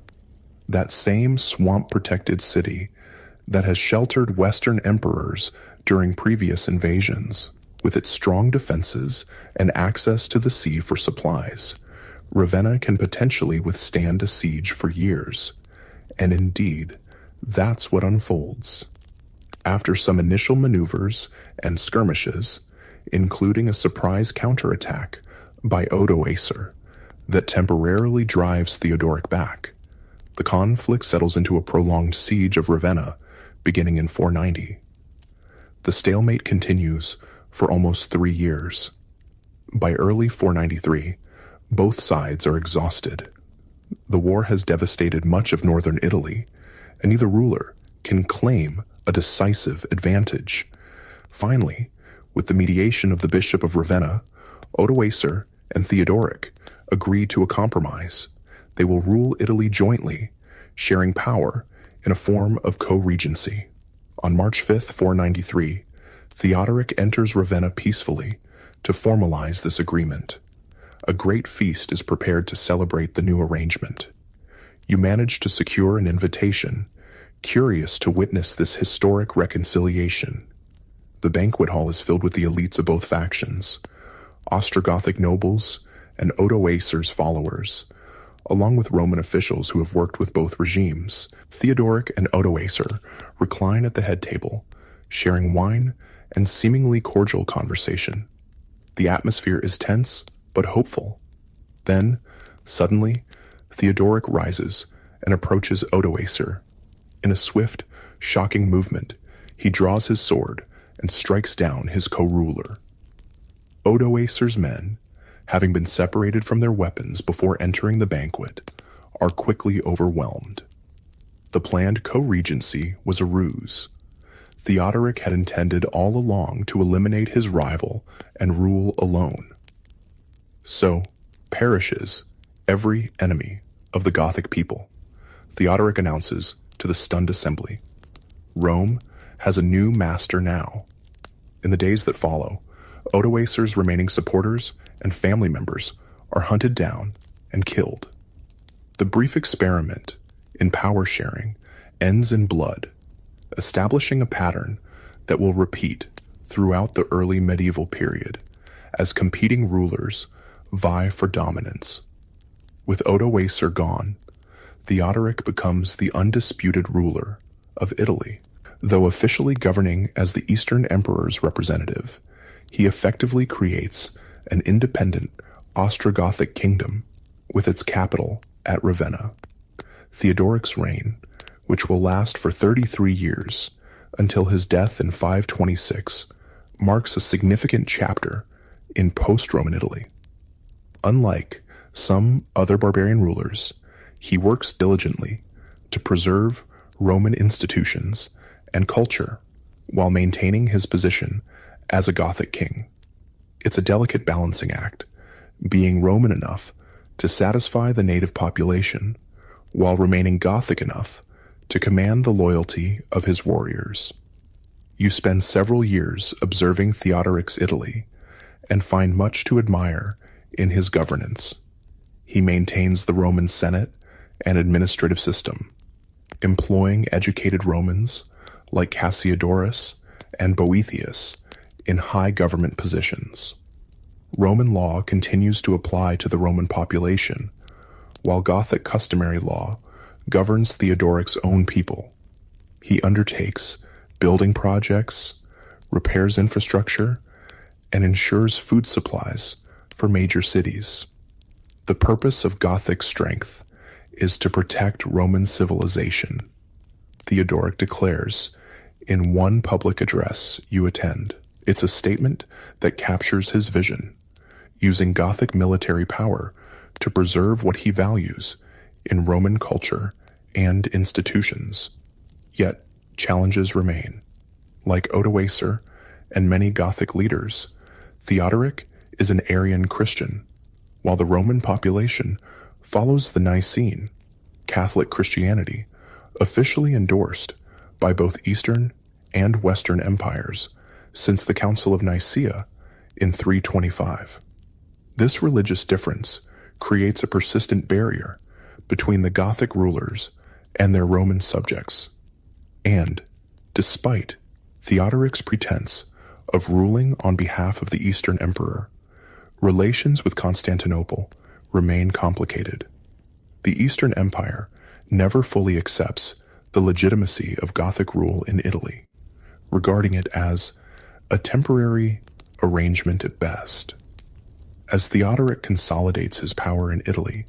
that same swamp-protected city that has sheltered Western emperors during previous invasions. With its strong defenses and access to the sea for supplies, Ravenna can potentially withstand a siege for years. And indeed, that's what unfolds. After some initial maneuvers and skirmishes, including a surprise counterattack by Odoacer that temporarily drives Theodoric back, the conflict settles into a prolonged siege of Ravenna beginning in 490. The stalemate continues for almost 3 years. By early 493, both sides are exhausted. The war has devastated much of northern Italy, and neither ruler can claim a decisive advantage. Finally, with the mediation of the Bishop of Ravenna, Odoacer and Theodoric agree to a compromise. They will rule Italy jointly, sharing power in a form of co-regency. On March 5th, 493, Theodoric enters Ravenna peacefully to formalize this agreement. A great feast is prepared to celebrate the new arrangement. You manage to secure an invitation, curious to witness this historic reconciliation. The banquet hall is filled with the elites of both factions, Ostrogothic nobles and Odoacer's followers, along with Roman officials who have worked with both regimes. Theodoric and Odoacer recline at the head table, sharing wine and seemingly cordial conversation. The atmosphere is tense but hopeful. Then, suddenly, Theodoric rises and approaches Odoacer. In a swift, shocking movement, he draws his sword and strikes down his co-ruler. Odoacer's men, having been separated from their weapons before entering the banquet, are quickly overwhelmed. The planned co-regency was a ruse. Theodoric had intended all along to eliminate his rival and rule alone. So perishes every enemy of the Gothic people, Theodoric announces to the stunned assembly. Rome has a new master now. In the days that follow, Odoacer's remaining supporters and family members are hunted down and killed. The brief experiment in power sharing ends in blood, establishing a pattern that will repeat throughout the early medieval period as competing rulers vie for dominance. With Odoacer gone, Theodoric becomes the undisputed ruler of Italy. Though officially governing as the Eastern Emperor's representative, he effectively creates an independent Ostrogothic kingdom with its capital at Ravenna. Theodoric's reign, which will last for 33 years until his death in 526, marks a significant chapter in post-Roman Italy. Unlike some other barbarian rulers, he works diligently to preserve Roman institutions and culture while maintaining his position as a Gothic king. It's a delicate balancing act, being Roman enough to satisfy the native population while remaining Gothic enough to command the loyalty of his warriors. You spend several years observing Theodoric's Italy and find much to admire in his governance. He maintains the Roman Senate and administrative system, employing educated Romans like Cassiodorus and Boethius in high government positions. Roman law continues to apply to the Roman population, while Gothic customary law governs Theodoric's own people. He undertakes building projects, repairs infrastructure, and ensures food supplies for major cities. The purpose of Gothic strength is to protect Roman civilization, Theodoric declares in one public address you attend. It's a statement that captures his vision, using Gothic military power to preserve what he values in Roman culture and institutions. Yet, challenges remain. Like Odoacer and many Gothic leaders, Theodoric is an Arian Christian, while the Roman population follows the Nicene, Catholic Christianity, officially endorsed by both Eastern and Western empires since the Council of Nicaea in 325. This religious difference creates a persistent barrier between the Gothic rulers and their Roman subjects. And, despite Theodoric's pretense of ruling on behalf of the Eastern Emperor, relations with Constantinople remain complicated. The Eastern Empire never fully accepts the legitimacy of Gothic rule in Italy, regarding it as a temporary arrangement at best. As Theodoric consolidates his power in Italy,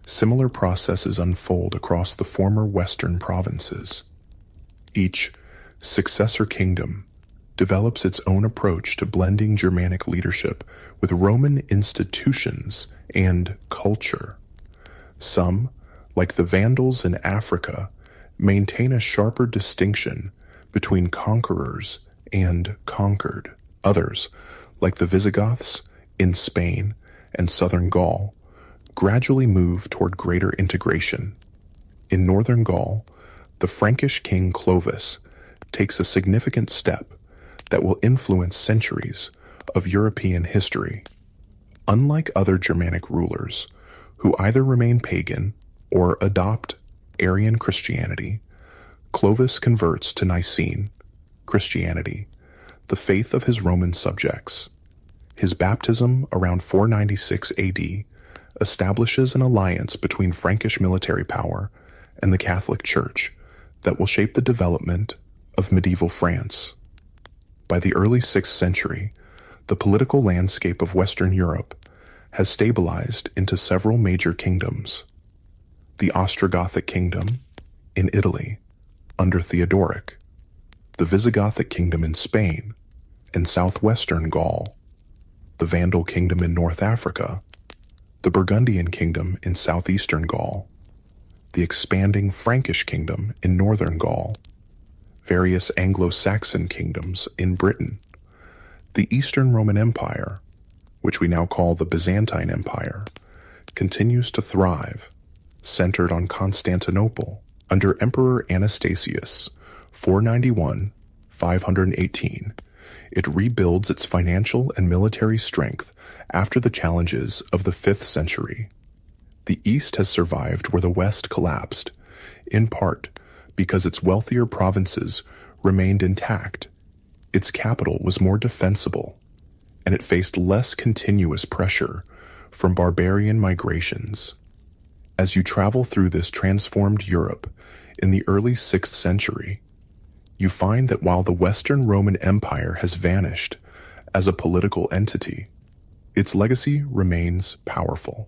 similar processes unfold across the former Western provinces. Each successor kingdom develops its own approach to blending Germanic leadership with Roman institutions and culture. Some, like the Vandals in Africa, maintain a sharper distinction between conquerors and conquered. Others, like the Visigoths in Spain and southern Gaul, gradually move toward greater integration. In northern Gaul, the Frankish king Clovis takes a significant step that will influence centuries of European history. Unlike other Germanic rulers, who either remain pagan or adopt Arian Christianity, Clovis converts to Nicene Christianity, the faith of his Roman subjects. His baptism around 496 AD establishes an alliance between Frankish military power and the Catholic Church that will shape the development of medieval France. By the early 6th century, the political landscape of Western Europe has stabilized into several major kingdoms. The Ostrogothic kingdom in Italy under Theodoric, the Visigothic kingdom in Spain and southwestern Gaul, the Vandal kingdom in North Africa, the Burgundian kingdom in southeastern Gaul, the expanding Frankish kingdom in northern Gaul, various Anglo-Saxon kingdoms in Britain, the Eastern Roman Empire, which we now call the Byzantine Empire, continues to thrive, centered on Constantinople. Under Emperor Anastasius, 491-518, it rebuilds its financial and military strength after the challenges of the 5th century. The East has survived where the West collapsed, in part because its wealthier provinces remained intact, its capital was more defensible, and it faced less continuous pressure from barbarian migrations. As you travel through this transformed Europe in the early 6th century, you find that while the Western Roman Empire has vanished as a political entity, its legacy remains powerful.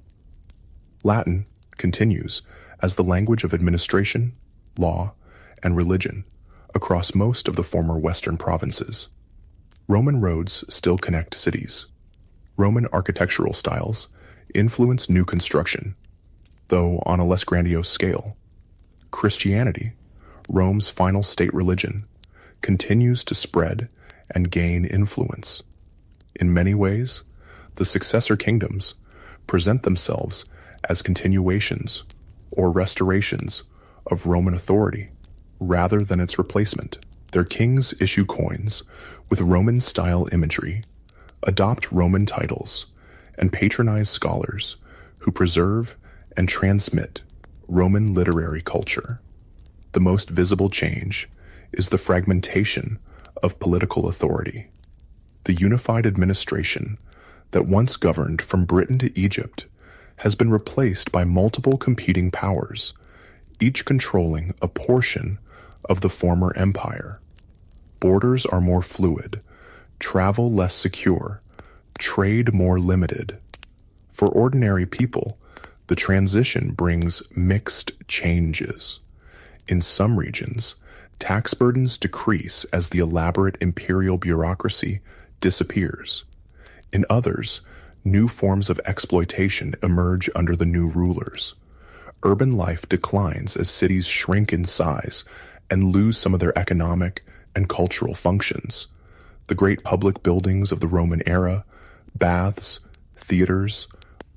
Latin continues as the language of administration, law, and religion across most of the former Western provinces. Roman roads still connect cities. Roman architectural styles influence new construction, though on a less grandiose scale. Christianity, Rome's final state religion, continues to spread and gain influence. In many ways, the successor kingdoms present themselves as continuations or restorations of Roman authority rather than its replacement. Their kings issue coins with Roman-style imagery, adopt Roman titles, and patronize scholars who preserve and transmit Roman literary culture. The most visible change is the fragmentation of political authority. The unified administration that once governed from Britain to Egypt has been replaced by multiple competing powers, each controlling a portion of the former empire. Borders are more fluid, travel less secure, trade more limited. For ordinary people, the transition brings mixed changes. In some regions, tax burdens decrease as the elaborate imperial bureaucracy disappears. In others, new forms of exploitation emerge under the new rulers. Urban life declines as cities shrink in size and lose some of their economic and cultural functions. The great public buildings of the Roman era, baths, theaters,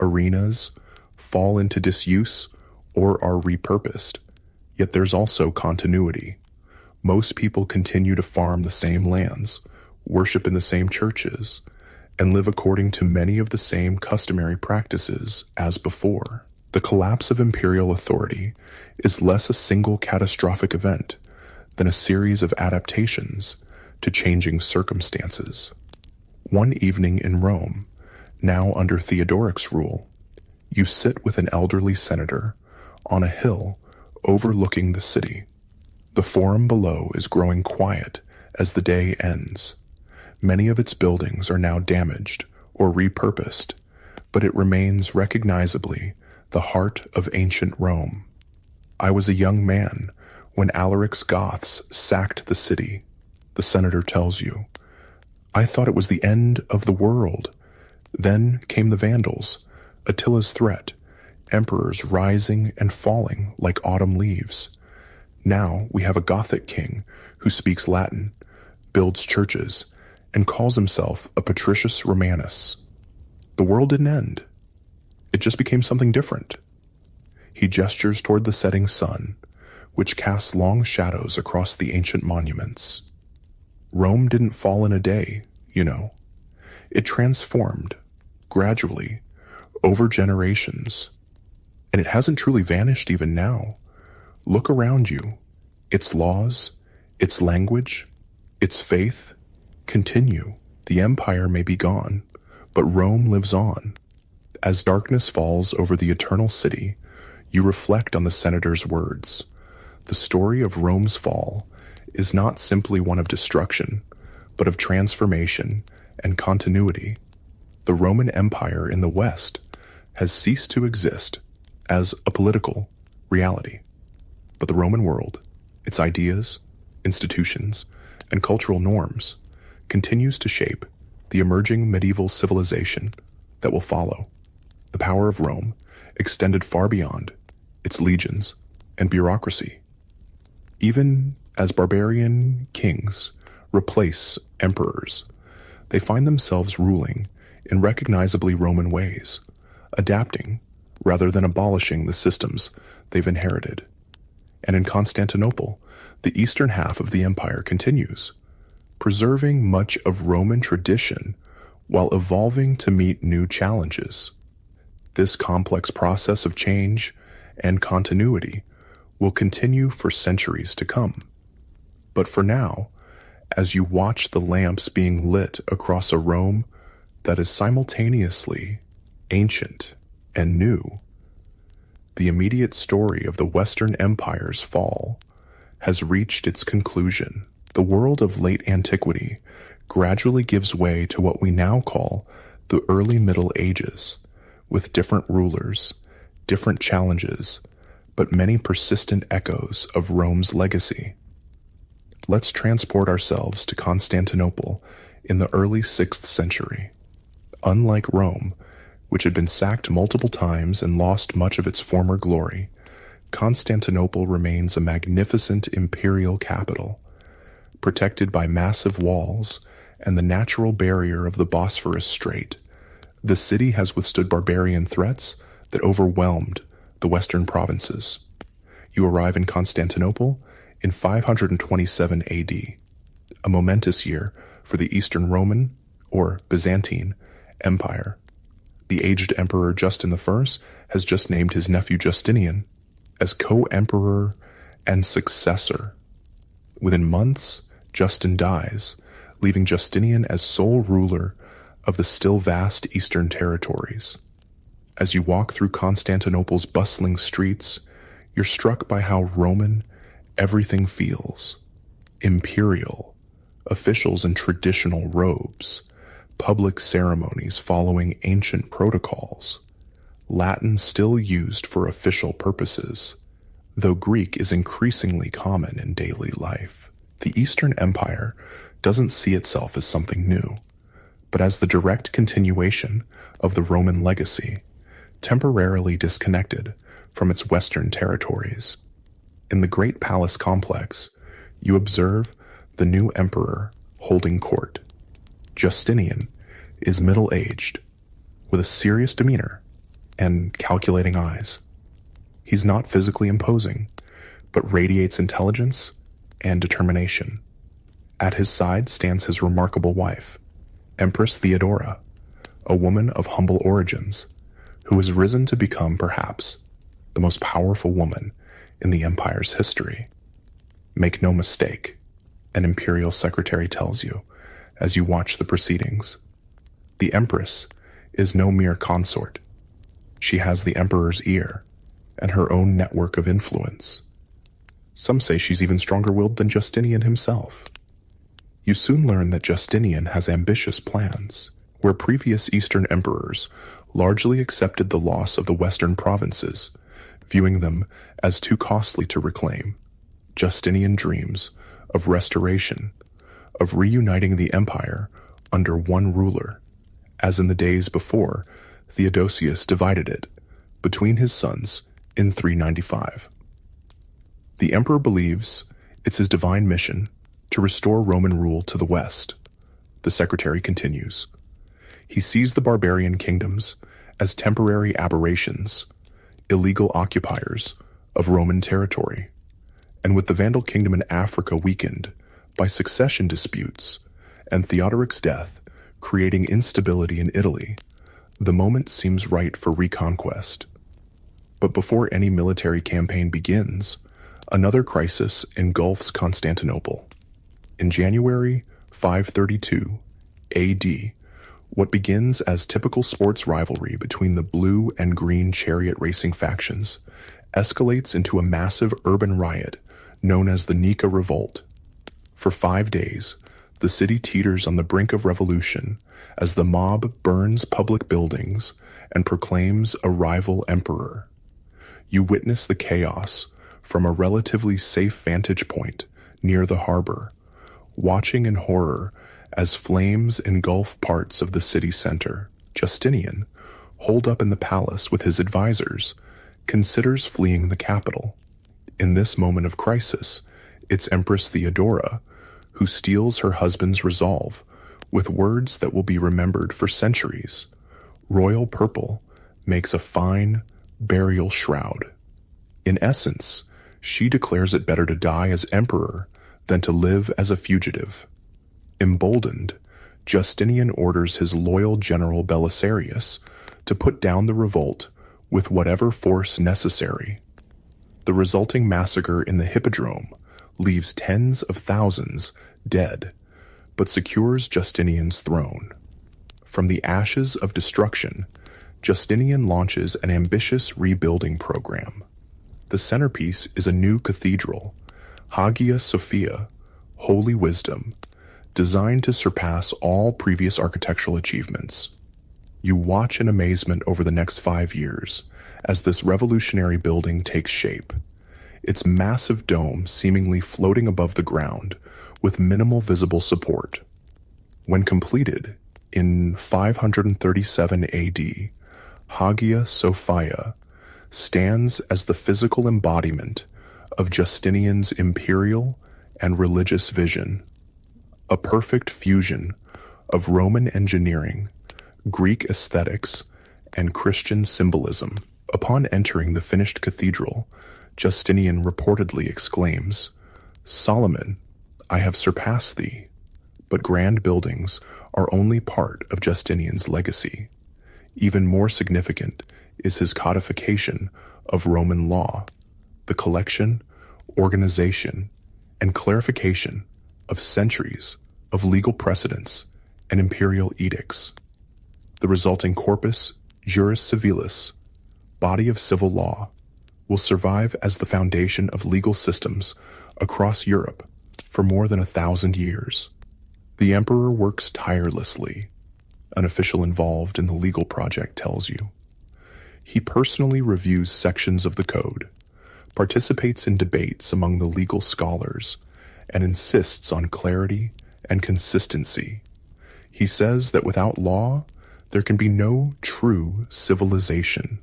arenas, fall into disuse or are repurposed. Yet there's also continuity. Most people continue to farm the same lands, worship in the same churches, and live according to many of the same customary practices as before. The collapse of imperial authority is less a single catastrophic event than a series of adaptations to changing circumstances. One evening in Rome, now under Theodoric's rule, you sit with an elderly senator on a hill overlooking the city. The forum below is growing quiet as the day ends. Many of its buildings are now damaged or repurposed, but it remains recognizably the heart of ancient Rome. I was a young man when Alaric's Goths sacked the city, the senator tells you. I thought it was the end of the world. Then came the Vandals, Attila's threat, emperors rising and falling like autumn leaves. Now we have a Gothic king who speaks Latin, builds churches, and calls himself a Patricius Romanus. The world didn't end. It just became something different. He gestures toward the setting sun, which casts long shadows across the ancient monuments. Rome didn't fall in a day, you know. It transformed, gradually, over generations. And it hasn't truly vanished even now. Look around you. Its laws, its language, its faith continue. The empire may be gone, but Rome lives on. As darkness falls over the eternal city, you reflect on the senator's words. The story of Rome's fall is not simply one of destruction, but of transformation and continuity. The Roman Empire in the West has ceased to exist as a political reality. But the Roman world, its ideas, institutions, and cultural norms, continues to shape the emerging medieval civilization that will follow. The power of Rome extended far beyond its legions and bureaucracy. Even as barbarian kings replace emperors, they find themselves ruling in recognizably Roman ways, adapting rather than abolishing the systems they've inherited. And in Constantinople, the eastern half of the empire continues, preserving much of Roman tradition while evolving to meet new challenges. This complex process of change and continuity will continue for centuries to come. But for now, as you watch the lamps being lit across a Rome that is simultaneously ancient and new, the immediate story of the Western Empire's fall has reached its conclusion. The world of late antiquity gradually gives way to what we now call the early Middle Ages, with different rulers, different challenges, but many persistent echoes of Rome's legacy. Let's transport ourselves to Constantinople in the early 6th century. Unlike Rome, which had been sacked multiple times and lost much of its former glory, Constantinople remains a magnificent imperial capital, protected by massive walls and the natural barrier of the Bosphorus Strait. The city has withstood barbarian threats that overwhelmed the western provinces. You arrive in Constantinople in 527 AD, a momentous year for the Eastern Roman, or Byzantine, Empire. The aged Emperor Justin I has just named his nephew Justinian as co-emperor and successor. Within months, Justin dies, leaving Justinian as sole ruler of the still vast eastern territories. As you walk through Constantinople's bustling streets, you're struck by how Roman everything feels. Imperial, officials in traditional robes, public ceremonies following ancient protocols, Latin still used for official purposes, though Greek is increasingly common in daily life. The Eastern Empire doesn't see itself as something new, but as the direct continuation of the Roman legacy, temporarily disconnected from its western territories. In the great palace complex, you observe the new emperor holding court. Justinian is middle-aged, with a serious demeanor and calculating eyes. He's not physically imposing, but radiates intelligence and determination. At his side stands his remarkable wife, Empress Theodora, a woman of humble origins, who has risen to become perhaps the most powerful woman in the empire's history. Make no mistake, an imperial secretary tells you as you watch the proceedings. The empress is no mere consort. She has the emperor's ear and her own network of influence. Some say she's even stronger-willed than Justinian himself. You soon learn that Justinian has ambitious plans. Where previous Eastern emperors largely accepted the loss of the western provinces, viewing them as too costly to reclaim, Justinian dreams of restoration, of reuniting the empire under one ruler, as in the days before Theodosius divided it between his sons in 395. The emperor believes it's his divine mission to restore Roman rule to the west. The secretary continues. He sees the barbarian kingdoms as temporary aberrations, illegal occupiers of Roman territory, and with the Vandal kingdom in Africa weakened by succession disputes and Theodoric's death creating instability in Italy, the moment seems right for reconquest. But before any military campaign begins, another crisis engulfs Constantinople. In January 532 AD, what begins as typical sports rivalry between the blue and green chariot racing factions escalates into a massive urban riot known as the Nika Revolt. For 5 days, the city teeters on the brink of revolution as the mob burns public buildings and proclaims a rival emperor. You witness the chaos from a relatively safe vantage point near the harbor, watching in horror as flames engulf parts of the city center. Justinian, holed up in the palace with his advisors, considers fleeing the capital. In this moment of crisis, it's Empress Theodora who steals her husband's resolve with words that will be remembered for centuries. Royal purple makes a fine burial shroud. In essence, she declares it better to die as emperor than to live as a fugitive. Emboldened, Justinian orders his loyal general Belisarius to put down the revolt with whatever force necessary. The resulting massacre in the Hippodrome leaves tens of thousands dead, but secures Justinian's throne. From the ashes of destruction, Justinian launches an ambitious rebuilding program. The centerpiece is a new cathedral, Hagia Sophia, Holy Wisdom, designed to surpass all previous architectural achievements. You watch in amazement over the next 5 years as this revolutionary building takes shape, its massive dome seemingly floating above the ground with minimal visible support. When completed, in 537 AD, Hagia Sophia stands as the physical embodiment of Justinian's imperial and religious vision, a perfect fusion of Roman engineering, Greek aesthetics, and Christian symbolism. Upon entering the finished cathedral, Justinian reportedly exclaims, "Solomon, I have surpassed thee." But grand buildings are only part of Justinian's legacy. Even more significant is his codification of Roman law, the collection, organization, and clarification of centuries of legal precedents and imperial edicts. The resulting corpus juris civilis, body of civil law, will survive as the foundation of legal systems across Europe for more than 1,000 years. The emperor works tirelessly, an official involved in the legal project tells you. He personally reviews sections of the code, participates in debates among the legal scholars, and insists on clarity and consistency. He says that without law, there can be no true civilization.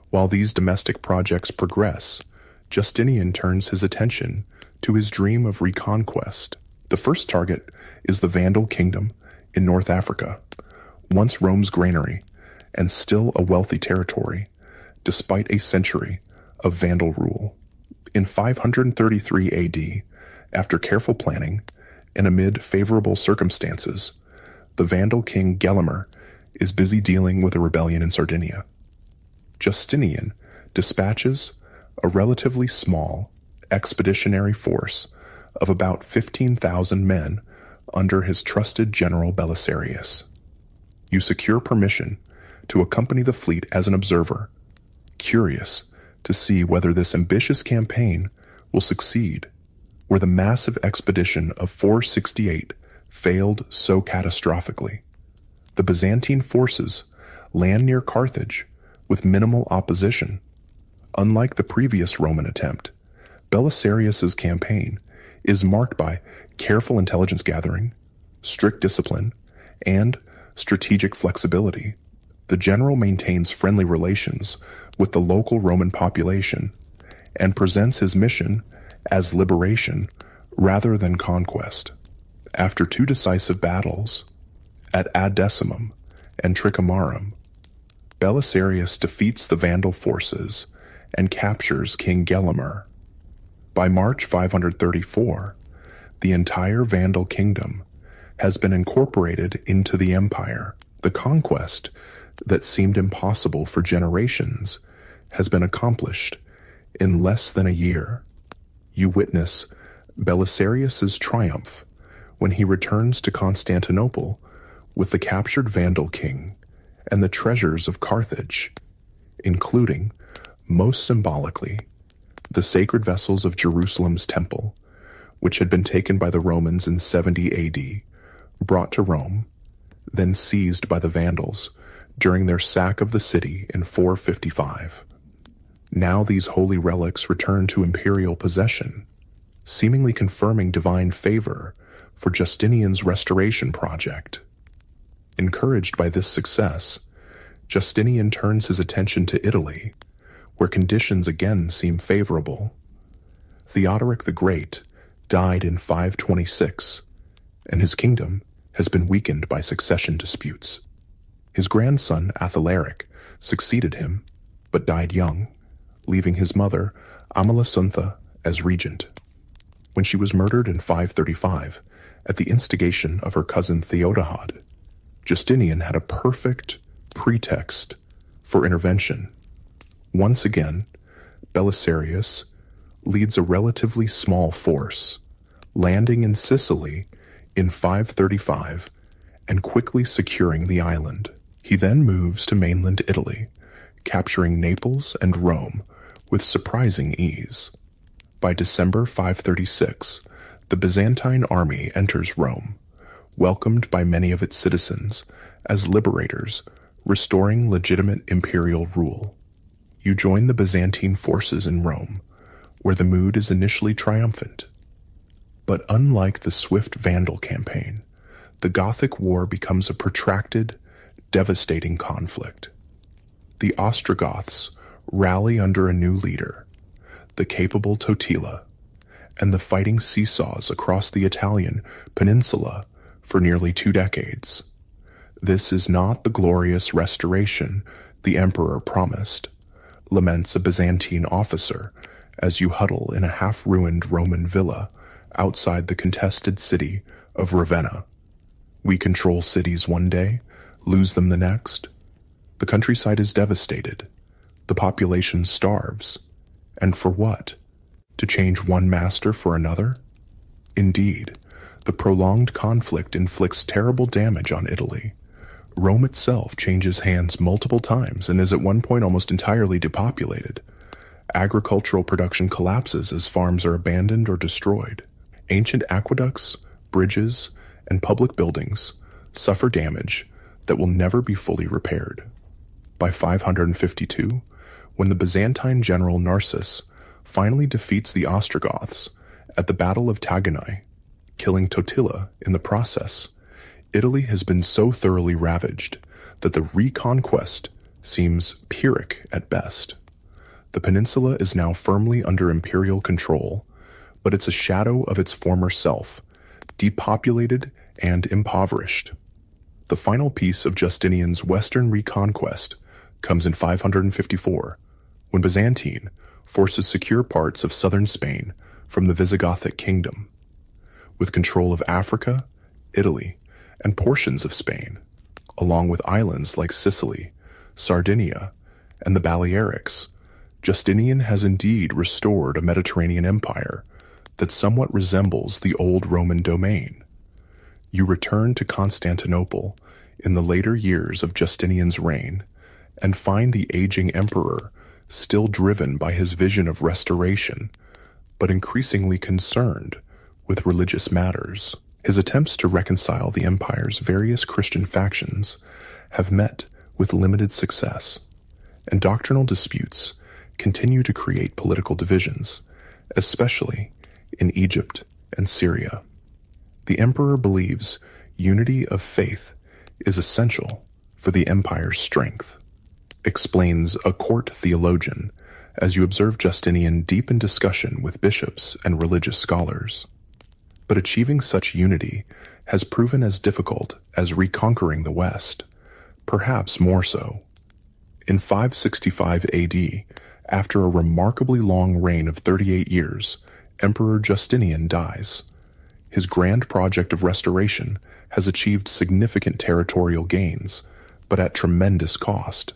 While these domestic projects progress, Justinian turns his attention to his dream of reconquest. The first target is the Vandal kingdom in North Africa, once Rome's granary and still a wealthy territory, despite a century of Vandal rule. In 533 AD, after careful planning and amid favorable circumstances, the Vandal king Gelimer is busy dealing with a rebellion in Sardinia. Justinian dispatches a relatively small expeditionary force of about 15,000 men under his trusted general Belisarius. You secure permission to accompany the fleet as an observer, curious to see whether this ambitious campaign will succeed, where the massive expedition of 468 failed so catastrophically. The Byzantine forces land near Carthage with minimal opposition. Unlike the previous Roman attempt, Belisarius's campaign is marked by careful intelligence gathering, strict discipline, and strategic flexibility. The general maintains friendly relations with the local Roman population and presents his mission as liberation rather than conquest. After 2 decisive battles, at Adecimum and Tricomarum, Belisarius defeats the Vandal forces and captures King Gelimer. By March 534, the entire Vandal kingdom has been incorporated into the empire. The conquest that seemed impossible for generations has been accomplished in less than a year. You witness Belisarius's triumph when he returns to Constantinople with the captured Vandal king and the treasures of Carthage, including, most symbolically, the sacred vessels of Jerusalem's temple, which had been taken by the Romans in 70 AD, brought to Rome, then seized by the Vandals during their sack of the city in 455. Now these holy relics return to imperial possession, seemingly confirming divine favor for Justinian's restoration project. Encouraged by this success, Justinian turns his attention to Italy, where conditions again seem favorable. Theodoric the Great died in 526, and his kingdom has been weakened by succession disputes. His grandson Athalaric succeeded him, but died young, leaving his mother Amalasuntha as regent. When she was murdered in 535, at the instigation of her cousin Theodahad, Justinian had a perfect pretext for intervention. Once again, Belisarius leads a relatively small force, landing in Sicily in 535 and quickly securing the island. He then moves to mainland Italy, capturing Naples and Rome with surprising ease. By December 536, the Byzantine army enters Rome, welcomed by many of its citizens as liberators, restoring legitimate imperial rule. You join the Byzantine forces in Rome, where the mood is initially triumphant. But unlike the swift Vandal campaign, the Gothic War becomes a protracted, devastating conflict. The Ostrogoths rally under a new leader, the capable Totila, and the fighting seesaws across the Italian peninsula for nearly 2 decades. This is not the glorious restoration the emperor promised, laments a Byzantine officer as you huddle in a half-ruined Roman villa outside the contested city of Ravenna. We control cities one day, lose them the next. The countryside is devastated. The population starves. And for what? To change one master for another? Indeed, the prolonged conflict inflicts terrible damage on Italy. Rome itself changes hands multiple times and is at one point almost entirely depopulated. Agricultural production collapses as farms are abandoned or destroyed. Ancient aqueducts, bridges, and public buildings suffer damage that will never be fully repaired. By 552, when the Byzantine general Narses finally defeats the Ostrogoths at the Battle of Taganai, killing Totila in the process, Italy has been so thoroughly ravaged that the reconquest seems Pyrrhic at best. The peninsula is now firmly under imperial control, but it's a shadow of its former self, depopulated and impoverished. The final piece of Justinian's western reconquest comes in 554, when Byzantine forces secure parts of southern Spain from the Visigothic kingdom. With control of Africa, Italy, and portions of Spain, along with islands like Sicily, Sardinia, and the Balearics, Justinian has indeed restored a Mediterranean empire that somewhat resembles the old Roman domain. You return to Constantinople in the later years of Justinian's reign and find the aging emperor still driven by his vision of restoration, but increasingly concerned with religious matters. His attempts to reconcile the empire's various Christian factions have met with limited success, and doctrinal disputes continue to create political divisions, especially in Egypt and Syria. The emperor believes unity of faith is essential for the empire's strength, explains a court theologian as you observe Justinian deep in discussion with bishops and religious scholars. But achieving such unity has proven as difficult as reconquering the West, perhaps more so. In 565 AD, after a remarkably long reign of 38 years, Emperor Justinian dies. His grand project of restoration has achieved significant territorial gains, but at tremendous cost.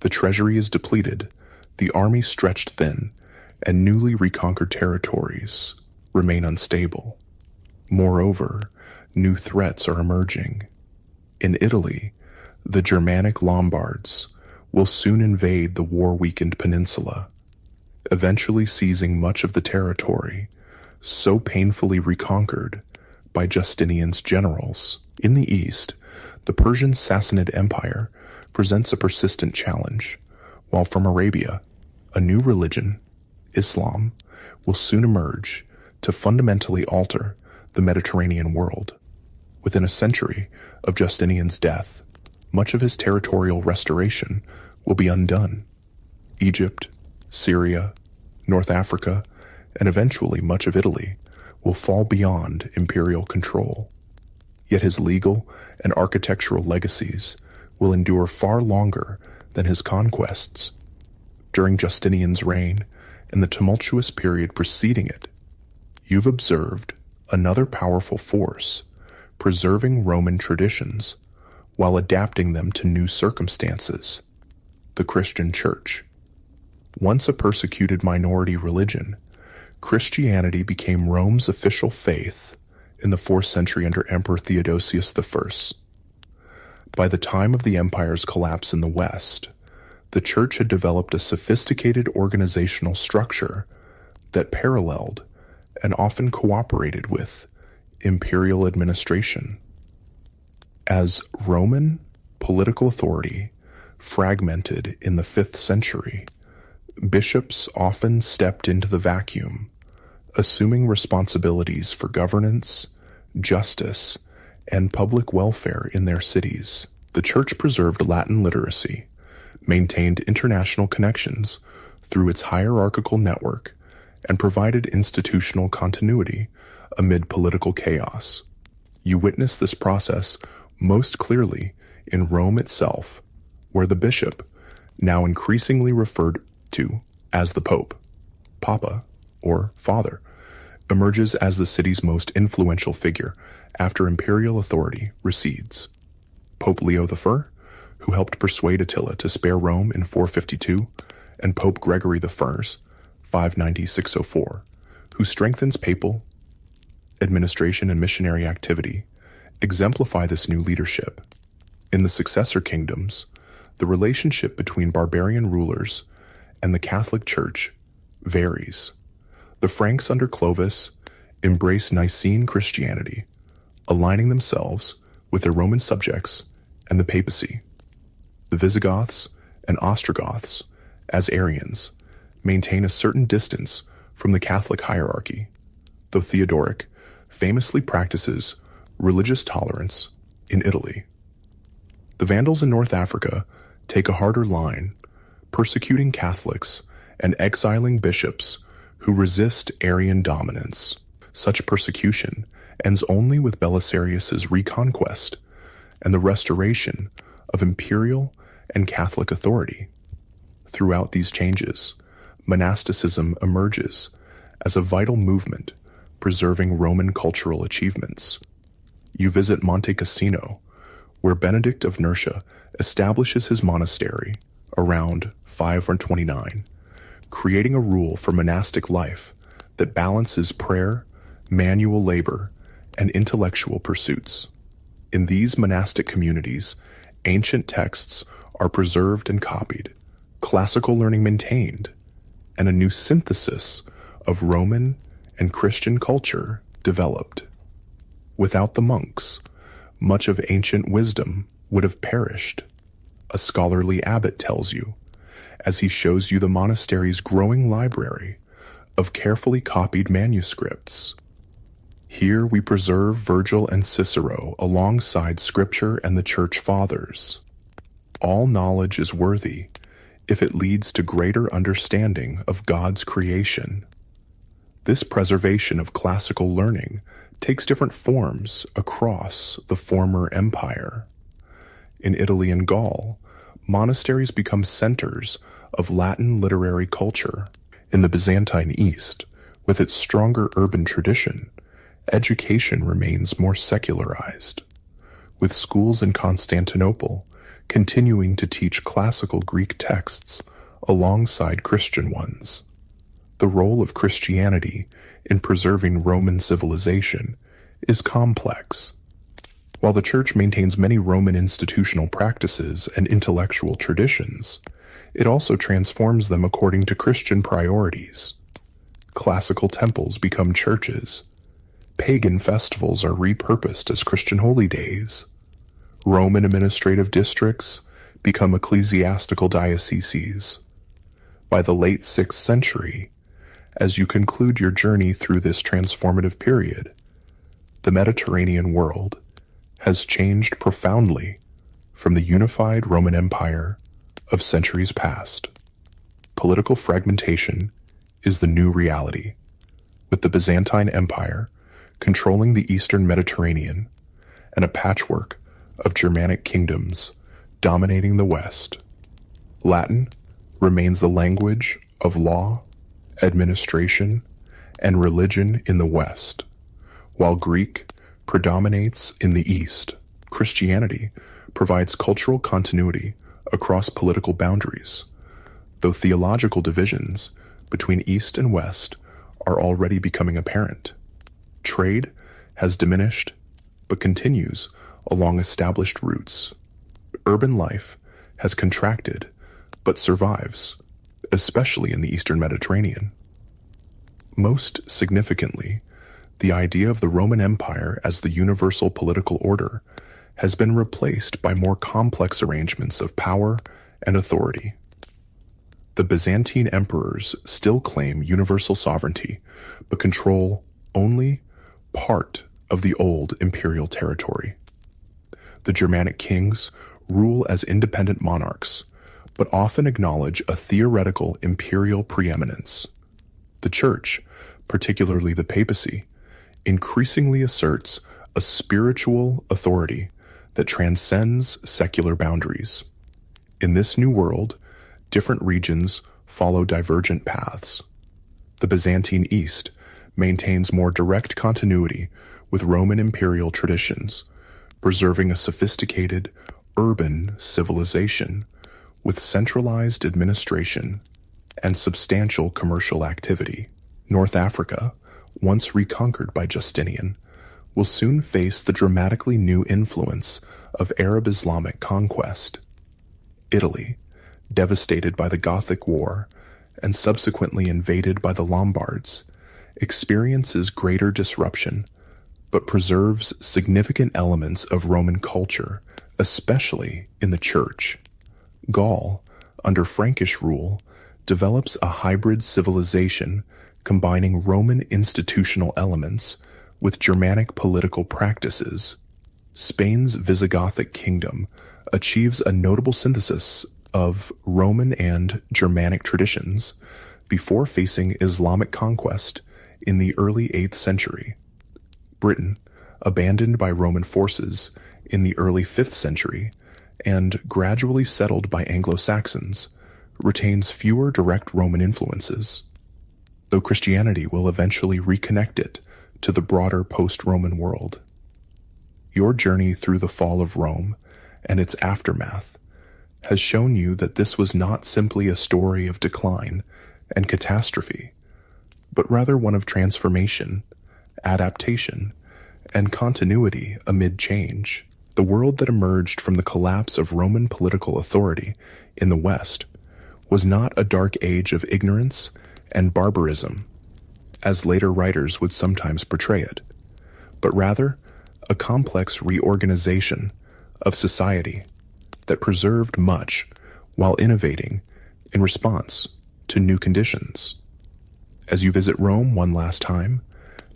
The treasury is depleted, the army stretched thin, and newly reconquered territories remain unstable. Moreover, new threats are emerging. In Italy, the Germanic Lombards will soon invade the war-weakened peninsula, eventually seizing much of the territory so painfully reconquered by Justinian's generals. In the east, the Persian Sassanid Empire presents a persistent challenge, while from Arabia, a new religion, Islam, will soon emerge to fundamentally alter the Mediterranean world. Within a century of Justinian's death, much of his territorial restoration will be undone. Egypt, Syria, North Africa, and eventually much of Italy will fall beyond imperial control. Yet his legal and architectural legacies will endure far longer than his conquests. During Justinian's reign and the tumultuous period preceding it, you've observed another powerful force, preserving Roman traditions while adapting them to new circumstances: the Christian Church. Once a persecuted minority religion, Christianity became Rome's official faith in the 4th century under Emperor Theodosius I. By the time of the empire's collapse in the West, the Church had developed a sophisticated organizational structure that paralleled and often cooperated with imperial administration. As Roman political authority fragmented in the 5th century, bishops often stepped into the vacuum, assuming responsibilities for governance, justice, and public welfare in their cities. The Church preserved Latin literacy, maintained international connections through its hierarchical network, and provided institutional continuity amid political chaos. You witness this process most clearly in Rome itself, where the bishop, now increasingly referred to as the Pope, Papa, or Father, emerges as the city's most influential figure after imperial authority recedes. Pope Leo I, who helped persuade Attila to spare Rome in 452, and Pope Gregory I, 590-604, who strengthens papal administration and missionary activity, exemplify this new leadership. In the successor kingdoms, the relationship between barbarian rulers and the Catholic Church varies. The Franks under Clovis embrace Nicene Christianity, aligning themselves with their Roman subjects and the papacy. The Visigoths and Ostrogoths, as Arians, maintain a certain distance from the Catholic hierarchy, though Theodoric famously practices religious tolerance in Italy. The Vandals in North Africa take a harder line, persecuting Catholics and exiling bishops who resist Arian dominance. Such persecution ends only with Belisarius's reconquest and the restoration of imperial and Catholic authority. Throughout these changes, monasticism emerges as a vital movement preserving Roman cultural achievements. You visit Monte Cassino, where Benedict of Nursia establishes his monastery around 529, creating a rule for monastic life that balances prayer, manual labor, and intellectual pursuits. In these monastic communities, ancient texts are preserved and copied, classical learning maintained, and a new synthesis of Roman and Christian culture developed. Without the monks, much of ancient wisdom would have perished, a scholarly abbot tells you, as he shows you the monastery's growing library of carefully copied manuscripts. Here we preserve Virgil and Cicero alongside Scripture and the Church Fathers. All knowledge is worthy if it leads to greater understanding of God's creation. This preservation of classical learning takes different forms across the former empire. In Italy and Gaul, monasteries become centers of Latin literary culture. In the Byzantine East, with its stronger urban tradition, education remains more secularized, with schools in Constantinople continuing to teach classical Greek texts alongside Christian ones. The role of Christianity in preserving Roman civilization is complex. While the Church maintains many Roman institutional practices and intellectual traditions, it also transforms them according to Christian priorities. Classical temples become churches. Pagan festivals are repurposed as Christian holy days. Roman administrative districts become ecclesiastical dioceses. By the late 6th century, as you conclude your journey through this transformative period, the Mediterranean world has changed profoundly from the unified Roman Empire of centuries past. Political fragmentation is the new reality, with the Byzantine Empire controlling the eastern Mediterranean and a patchwork of Germanic kingdoms dominating the West. Latin remains the language of law, administration, and religion in the West, while Greek predominates in the East. Christianity provides cultural continuity across political boundaries. though theological divisions between East and West are already becoming apparent. Trade has diminished, but continues along established routes. Urban life has contracted, but survives, especially in the Eastern Mediterranean. Most significantly, the idea of the Roman Empire as the universal political order has been replaced by more complex arrangements of power and authority. The Byzantine emperors still claim universal sovereignty, but control only part of the old imperial territory. The Germanic kings rule as independent monarchs, but often acknowledge a theoretical imperial preeminence. The Church, particularly the papacy, increasingly asserts a spiritual authority that transcends secular boundaries. In this new world, different regions follow divergent paths. The Byzantine East maintains more direct continuity with Roman imperial traditions, preserving a sophisticated, urban civilization with centralized administration and substantial commercial activity. North Africa, once reconquered by Justinian, will soon face the dramatically new influence of Arab Islamic conquest. Italy, devastated by the Gothic War and subsequently invaded by the Lombards, experiences greater disruption, but preserves significant elements of Roman culture, especially in the Church. Gaul, under Frankish rule, develops a hybrid civilization combining Roman institutional elements with Germanic political practices. Spain's Visigothic kingdom achieves a notable synthesis of Roman and Germanic traditions before facing Islamic conquest in the early 8th century. Britain, abandoned by Roman forces in the early 5th century and gradually settled by Anglo-Saxons, retains fewer direct Roman influences, though Christianity will eventually reconnect it to the broader post-Roman world. Your journey through the fall of Rome and its aftermath has shown you that this was not simply a story of decline and catastrophe, but rather one of transformation, adaptation, and continuity amid change. The world that emerged from the collapse of Roman political authority in the West was not a dark age of ignorance and barbarism, as later writers would sometimes portray it, but rather a complex reorganization of society that preserved much while innovating in response to new conditions. As you visit Rome one last time,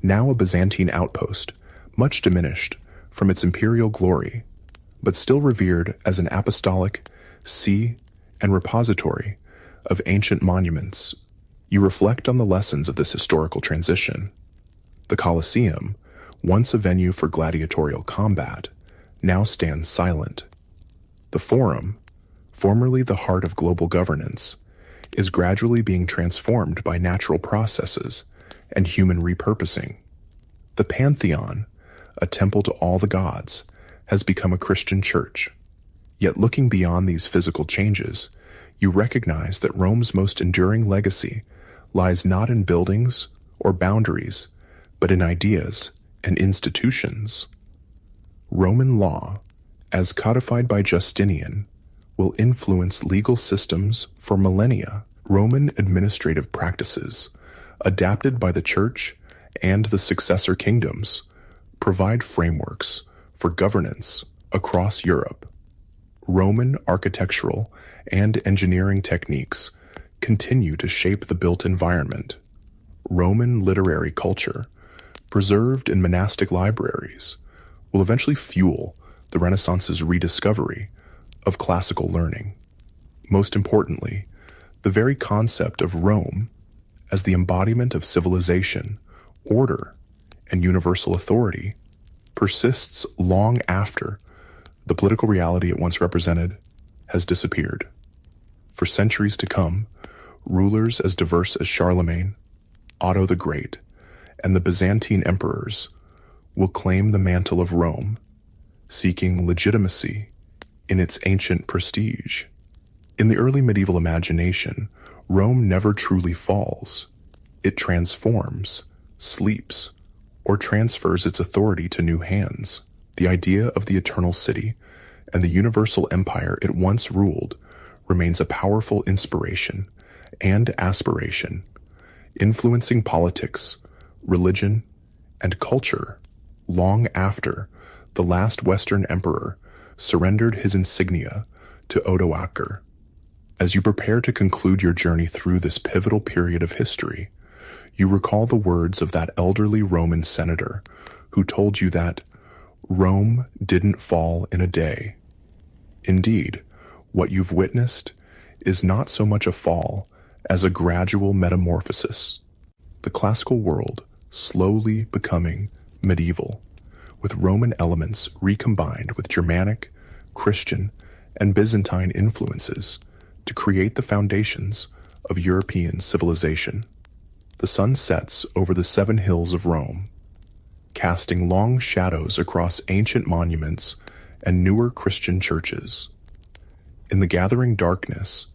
now a Byzantine outpost, much diminished from its imperial glory, but still revered as an apostolic see and repository of ancient monuments, you reflect on the lessons of this historical transition. The Colosseum, once a venue for gladiatorial combat, now stands silent. The Forum, formerly the heart of global governance, is gradually being transformed by natural processes and human repurposing. The Pantheon, a temple to all the gods, has become a Christian church. Yet looking beyond these physical changes, you recognize that Rome's most enduring legacy lies not in buildings or boundaries, but in ideas and institutions. Roman law, as codified by Justinian, will influence legal systems for millennia. Roman administrative practices, adapted by the Church and the successor kingdoms, provide frameworks for governance across Europe. Roman architectural and engineering techniques continue to shape the built environment. Roman literary culture, preserved in monastic libraries, will eventually fuel the Renaissance's rediscovery of classical learning. Most importantly, the very concept of Rome as the embodiment of civilization, order, and universal authority persists long after the political reality it once represented has disappeared. For centuries to come, rulers as diverse as Charlemagne, Otto the Great, and the Byzantine emperors will claim the mantle of Rome, seeking legitimacy in its ancient prestige. In the early medieval imagination, Rome never truly falls. It transforms, sleeps, or transfers its authority to new hands. The idea of the eternal city and the universal empire it once ruled remains a powerful inspiration and aspiration, influencing politics, religion, and culture long after the last Western emperor surrendered his insignia to Odoacer. As you prepare to conclude your journey through this pivotal period of history, you recall the words of that elderly Roman senator who told you that Rome didn't fall in a day. Indeed, what you've witnessed is not so much a fall as a gradual metamorphosis. The classical world slowly becoming medieval, with Roman elements recombined with Germanic, Christian, and Byzantine influences to create the foundations of European civilization. The sun sets over the 7 hills of Rome, casting long shadows across ancient monuments and newer Christian churches. In the gathering darkness,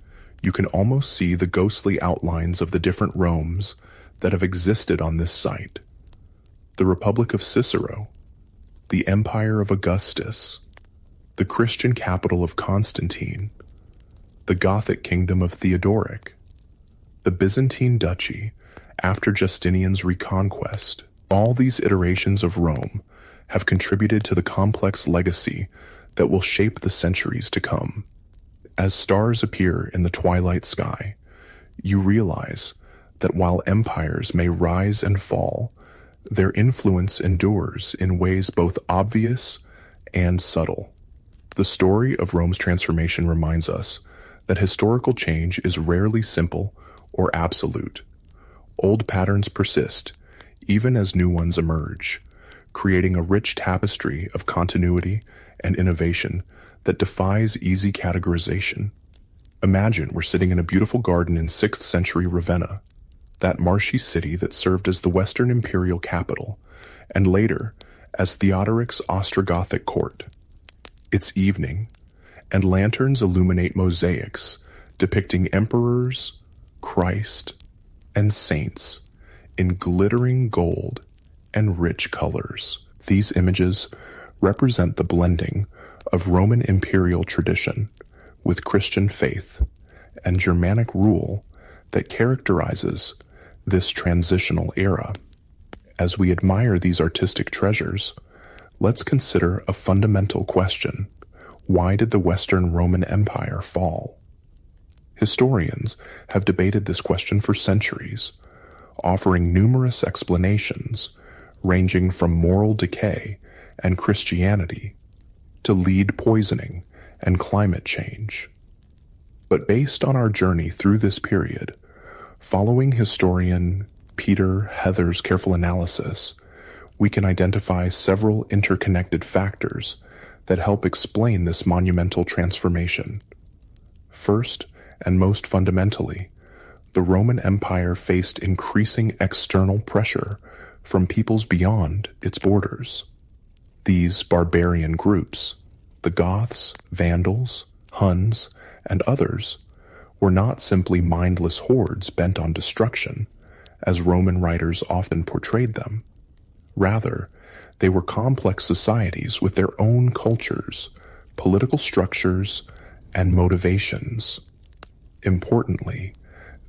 you can almost see the ghostly outlines of the different Romes that have existed on this site. The Republic of Cicero, the Empire of Augustus, the Christian capital of Constantine, the Gothic kingdom of Theodoric, the Byzantine duchy after Justinian's reconquest. All these iterations of Rome have contributed to the complex legacy that will shape the centuries to come. As stars appear in the twilight sky, you realize that while empires may rise and fall, their influence endures in ways both obvious and subtle. The story of Rome's transformation reminds us that historical change is rarely simple or absolute. Old patterns persist, even as new ones emerge, creating a rich tapestry of continuity and innovation that defies easy categorization. Imagine we're sitting in a beautiful garden in 6th century Ravenna, that marshy city that served as the Western imperial capital, and later as Theodoric's Ostrogothic court. It's evening, and lanterns illuminate mosaics depicting emperors, Christ, and saints in glittering gold and rich colors. These images represent the blending of Roman imperial tradition with Christian faith and Germanic rule that characterizes this transitional era. As we admire these artistic treasures, let's consider a fundamental question. Why did the Western Roman Empire fall? Historians have debated this question for centuries, offering numerous explanations ranging from moral decay and Christianity to lead poisoning and climate change. But based on our journey through this period, following historian Peter Heather's careful analysis, we can identify several interconnected factors that help explain this monumental transformation. First, and most fundamentally, the Roman Empire faced increasing external pressure from peoples beyond its borders. These barbarian groups, the Goths, Vandals, Huns, and others, were not simply mindless hordes bent on destruction, as Roman writers often portrayed them. Rather, they were complex societies with their own cultures, political structures, and motivations. Importantly,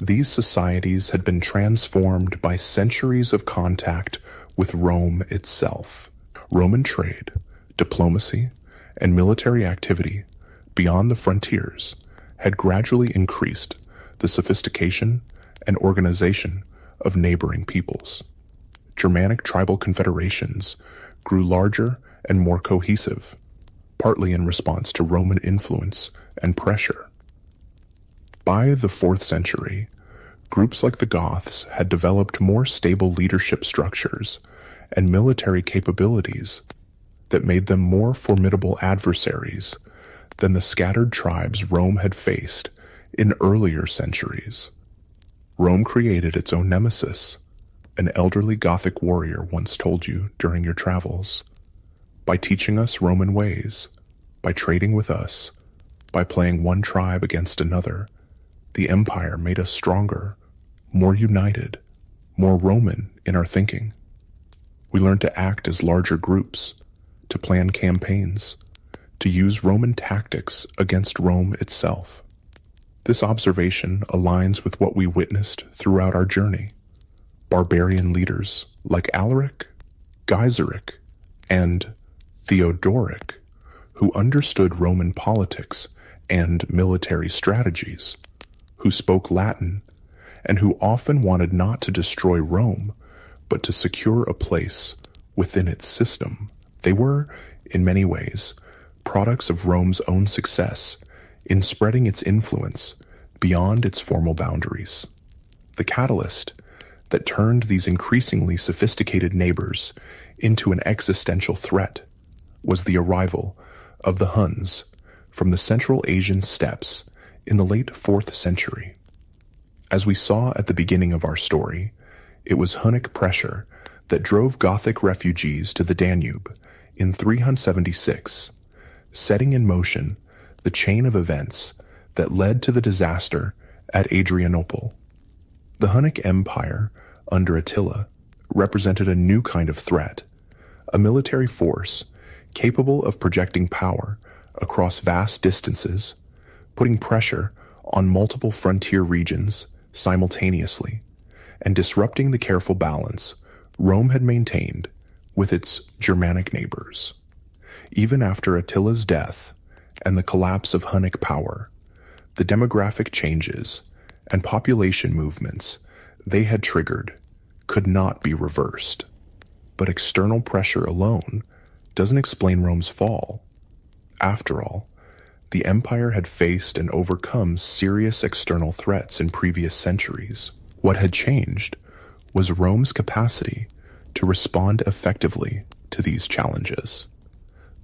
these societies had been transformed by centuries of contact with Rome itself. Roman trade, diplomacy, and military activity beyond the frontiers had gradually increased the sophistication and organization of neighboring peoples. Germanic tribal confederations grew larger and more cohesive, partly in response to Roman influence and pressure. By the 4th century, groups like the Goths had developed more stable leadership structures and military capabilities that made them more formidable adversaries than the scattered tribes Rome had faced in earlier centuries. Rome created its own nemesis, an elderly Gothic warrior once told you during your travels. By teaching us Roman ways, by trading with us, by playing one tribe against another, The empire made us stronger, more united, more Roman in our thinking. We learned to act as larger groups, to plan campaigns, to use Roman tactics against Rome itself. This observation aligns with what we witnessed throughout our journey. Barbarian leaders like Alaric, Gaiseric, and Theodoric, who understood Roman politics and military strategies, who spoke Latin, and who often wanted not to destroy Rome, but to secure a place within its system. They were, in many ways, products of Rome's own success in spreading its influence beyond its formal boundaries. The catalyst that turned these increasingly sophisticated neighbors into an existential threat was the arrival of the Huns from the Central Asian steppes in the late 4th century. As we saw at the beginning of our story, it was Hunnic pressure that drove Gothic refugees to the Danube in 376, setting in motion the chain of events that led to the disaster at Adrianople. The Hunnic Empire, under Attila, represented a new kind of threat, a military force capable of projecting power across vast distances, putting pressure on multiple frontier regions simultaneously, and disrupting the careful balance Rome had maintained with its Germanic neighbors. Even after Attila's death and the collapse of Hunnic power, the demographic changes and population movements they had triggered could not be reversed. But external pressure alone doesn't explain Rome's fall. After all, the empire had faced and overcome serious external threats in previous centuries. What had changed was Rome's capacity to respond effectively to these challenges.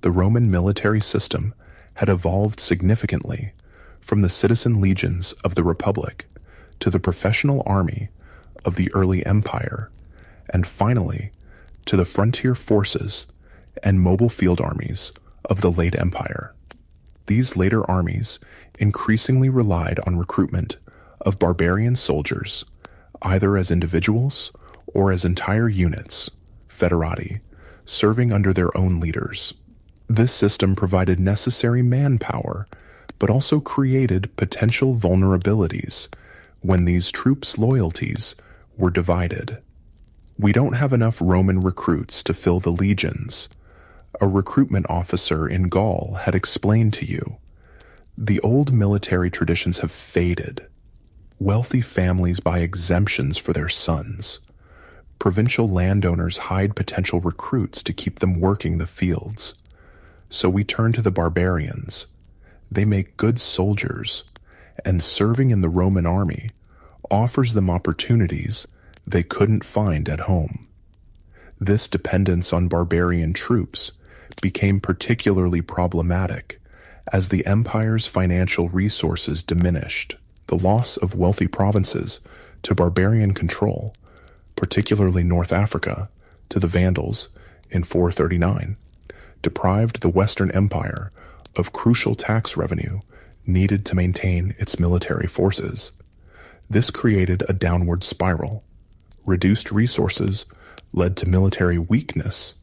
The Roman military system had evolved significantly from the citizen legions of the Republic to the professional army of the early empire, and finally to the frontier forces and mobile field armies of the late empire. These later armies increasingly relied on recruitment of barbarian soldiers, either as individuals or as entire units, foederati, serving under their own leaders. This system provided necessary manpower, but also created potential vulnerabilities when these troops' loyalties were divided. We don't have enough Roman recruits to fill the legions, a recruitment officer in Gaul had explained to you. The old military traditions have faded. Wealthy families buy exemptions for their sons. Provincial landowners hide potential recruits to keep them working the fields. So we turn to the barbarians. They make good soldiers, and serving in the Roman army offers them opportunities they couldn't find at home. This dependence on barbarian troops became particularly problematic as the empire's financial resources diminished. The loss of wealthy provinces to barbarian control, particularly North Africa, to the Vandals in 439, deprived the Western Empire of crucial tax revenue needed to maintain its military forces. This created a downward spiral. Reduced resources led to military weakness,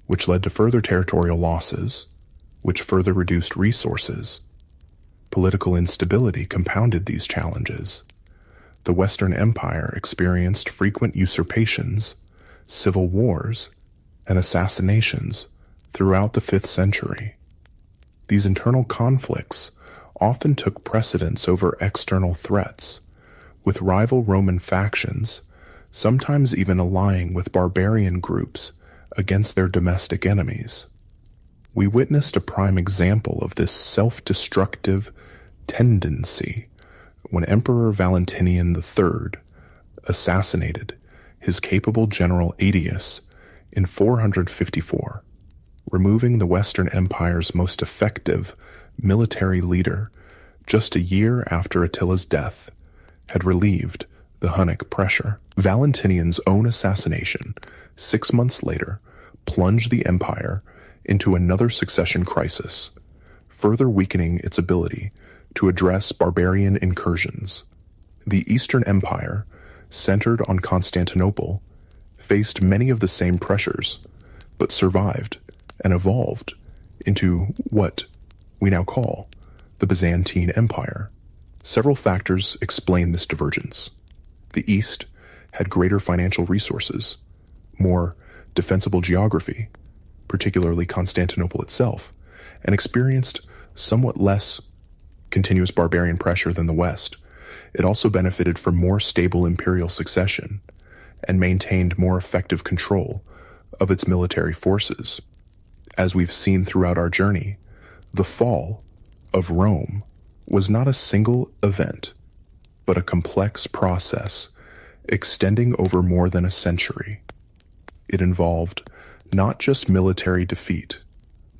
which led to further territorial losses, which further reduced resources. Political instability compounded these challenges. The Western Empire experienced frequent usurpations, civil wars, and assassinations throughout the 5th century. These internal conflicts often took precedence over external threats, with rival Roman factions sometimes even allying with barbarian groups against their domestic enemies. We witnessed a prime example of this self-destructive tendency when Emperor Valentinian III assassinated his capable general Aetius in 454, removing the Western Empire's most effective military leader just a year after Attila's death had relieved the Hunnic pressure. Valentinian's own assassination, 6 months later, plunged the empire into another succession crisis, further weakening its ability to address barbarian incursions. The Eastern Empire, centered on Constantinople, faced many of the same pressures, but survived and evolved into what we now call the Byzantine Empire. Several factors explain this divergence. The East had greater financial resources, more defensible geography, particularly Constantinople itself, and experienced somewhat less continuous barbarian pressure than the West. It also benefited from more stable imperial succession and maintained more effective control of its military forces. As we've seen throughout our journey, the fall of Rome was not a single event, but a complex process extending over more than a century. It involved not just military defeat,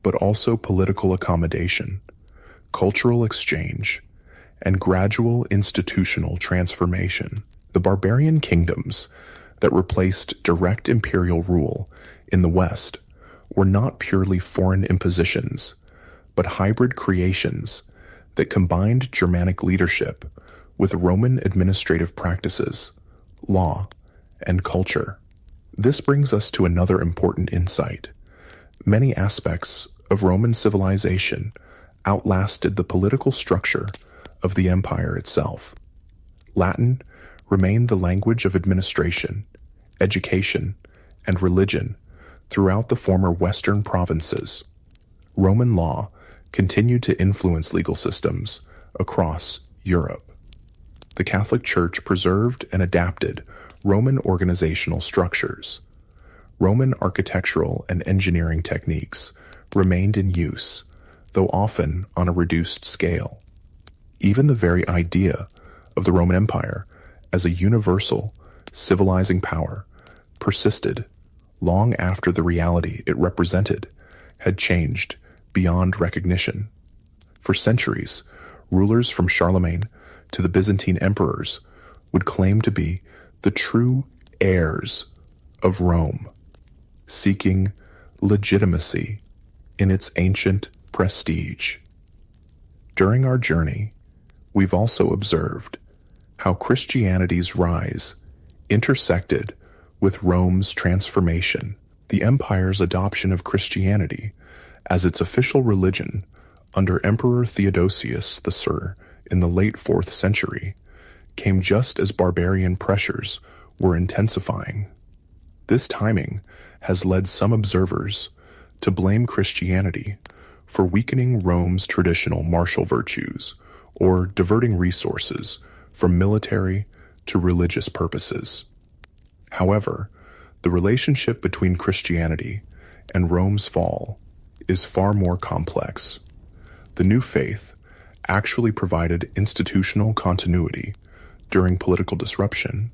but also political accommodation, cultural exchange, and gradual institutional transformation. The barbarian kingdoms that replaced direct imperial rule in the West were not purely foreign impositions, but hybrid creations that combined Germanic leadership with Roman administrative practices, law, and culture. This brings us to another important insight. Many aspects of Roman civilization outlasted the political structure of the empire itself. Latin remained the language of administration, education, and religion throughout the former Western provinces. Roman law continued to influence legal systems across Europe. The Catholic Church preserved and adapted Roman organizational structures. Roman architectural and engineering techniques remained in use, though often on a reduced scale. Even the very idea of the Roman Empire as a universal, civilizing power persisted long after the reality it represented had changed beyond recognition. For centuries, rulers from Charlemagne to the Byzantine emperors would claim to be the true heirs of Rome, seeking legitimacy in its ancient prestige. During our journey, we've also observed how Christianity's rise intersected with Rome's transformation. The empire's adoption of Christianity as its official religion under Emperor Theodosius III in the late 4th century came just as barbarian pressures were intensifying. This timing has led some observers to blame Christianity for weakening Rome's traditional martial virtues or diverting resources from military to religious purposes. However, the relationship between Christianity and Rome's fall is far more complex. The new faith actually provided institutional continuity during political disruption,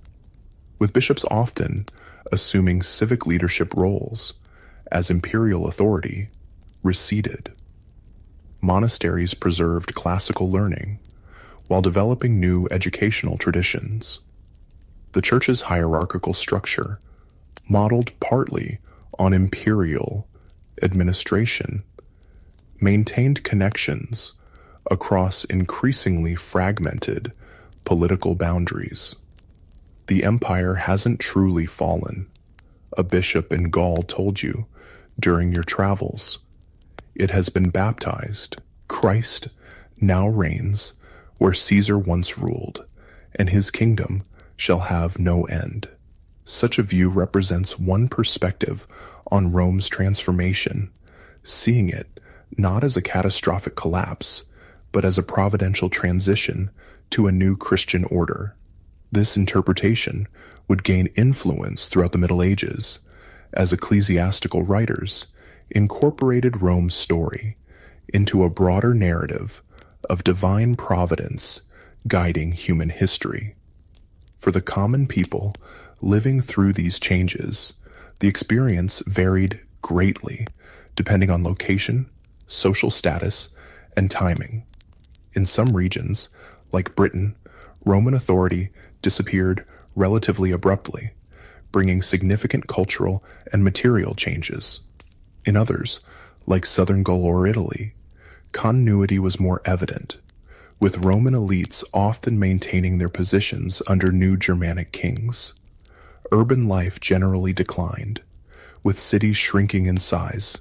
with bishops often assuming civic leadership roles as imperial authority receded. Monasteries preserved classical learning while developing new educational traditions. The church's hierarchical structure, modeled partly on imperial administration, maintained connections across increasingly fragmented political boundaries. The empire hasn't truly fallen, a bishop in Gaul told you during your travels. It has been baptized. Christ now reigns where Caesar once ruled, and his kingdom shall have no end. Such a view represents one perspective on Rome's transformation, seeing it not as a catastrophic collapse, but as a providential transition to a new Christian order. This interpretation would gain influence throughout the Middle Ages, as ecclesiastical writers incorporated Rome's story into a broader narrative of divine providence guiding human history. For the common people living through these changes, the experience varied greatly depending on location, social status, and timing. In some regions, like Britain, Roman authority disappeared relatively abruptly, bringing significant cultural and material changes. In others, like southern Gaul or Italy, continuity was more evident, with Roman elites often maintaining their positions under new Germanic kings. Urban life generally declined, with cities shrinking in size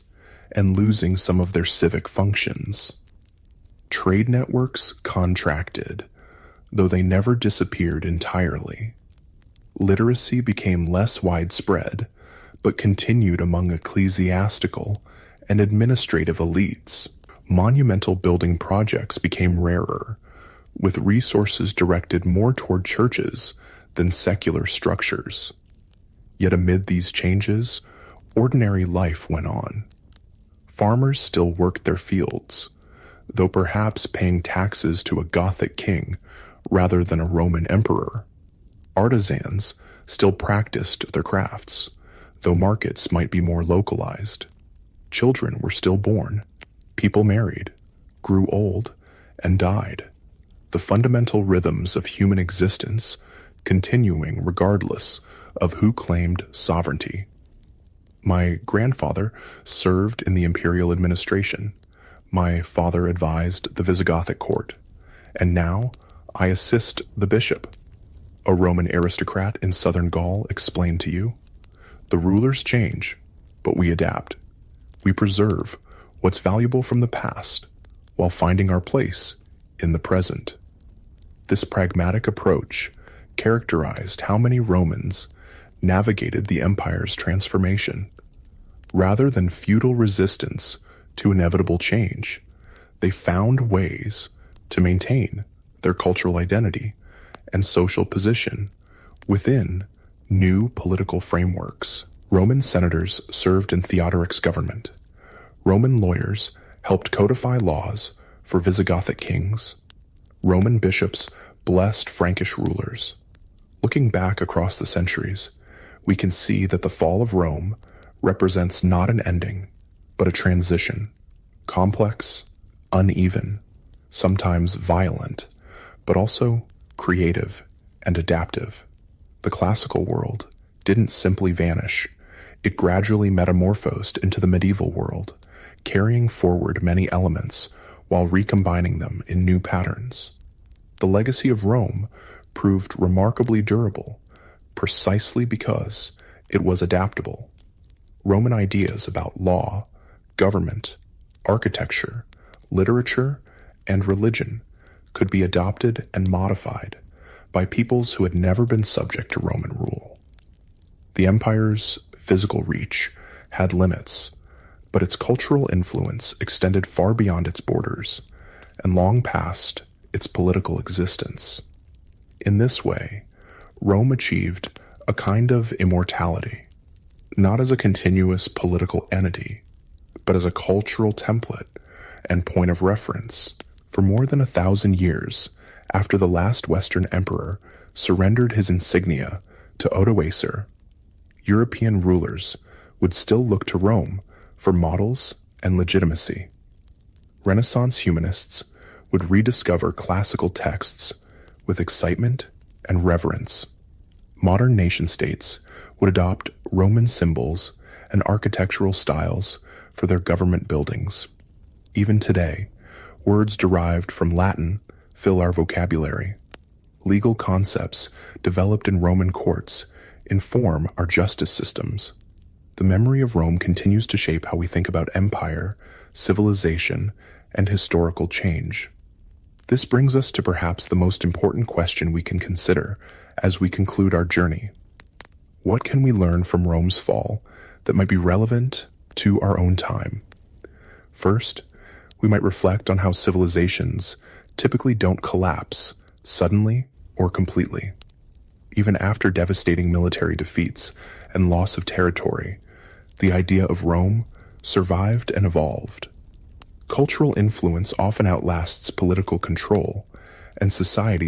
and losing some of their civic functions. Trade networks contracted, though they never disappeared entirely. Literacy became less widespread, but continued among ecclesiastical and administrative elites. Monumental building projects became rarer, with resources directed more toward churches than secular structures. Yet amid these changes, ordinary life went on. Farmers still worked their fields, though perhaps paying taxes to a Gothic king rather than a Roman emperor. Artisans still practiced their crafts, though markets might be more localized. Children were still born. People married, grew old, and died. The fundamental rhythms of human existence continuing regardless of who claimed sovereignty. My grandfather served in the imperial administration. My father advised the Visigothic court. And now I assist the bishop. A Roman aristocrat in southern Gaul explained to you. The rulers change, but we adapt. We preserve what's valuable from the past while finding our place in the present. This pragmatic approach characterized how many Romans navigated the empire's transformation. Rather than futile resistance to inevitable change, they found ways to maintain their cultural identity and social position within new political frameworks. Roman senators served in Theodoric's government. Roman lawyers helped codify laws for Visigothic kings. Roman bishops blessed Frankish rulers. Looking back across the centuries, we can see that the fall of Rome represents not an ending, but a transition. Complex, uneven, sometimes violent, but also creative and adaptive. The classical world didn't simply vanish. It gradually metamorphosed into the medieval world, carrying forward many elements while recombining them in new patterns. The legacy of Rome proved remarkably durable, precisely because it was adaptable. Roman ideas about law, government, architecture, literature, and religion could be adopted and modified by peoples who had never been subject to Roman rule. The empire's physical reach had limits, but its cultural influence extended far beyond its borders and long past its political existence. In this way, Rome achieved a kind of immortality, not as a continuous political entity, but as a cultural template and point of reference. For more than 1,000 years after the last Western emperor surrendered his insignia to Odoacer, European rulers would still look to Rome for models and legitimacy. Renaissance humanists would rediscover classical texts with excitement and reverence. Modern nation-states would adopt Roman symbols and architectural styles for their government buildings. Even today, words derived from Latin fill our vocabulary. Legal concepts developed in Roman courts inform our justice systems. The memory of Rome continues to shape how we think about empire, civilization, and historical change. This brings us to perhaps the most important question we can consider as we conclude our journey. What can we learn from Rome's fall that might be relevant to our own time? First, we might reflect on how civilizations typically don't collapse suddenly or completely. Even after devastating military defeats and loss of territory, the idea of Rome survived and evolved. Cultural influence often outlasts political control, and society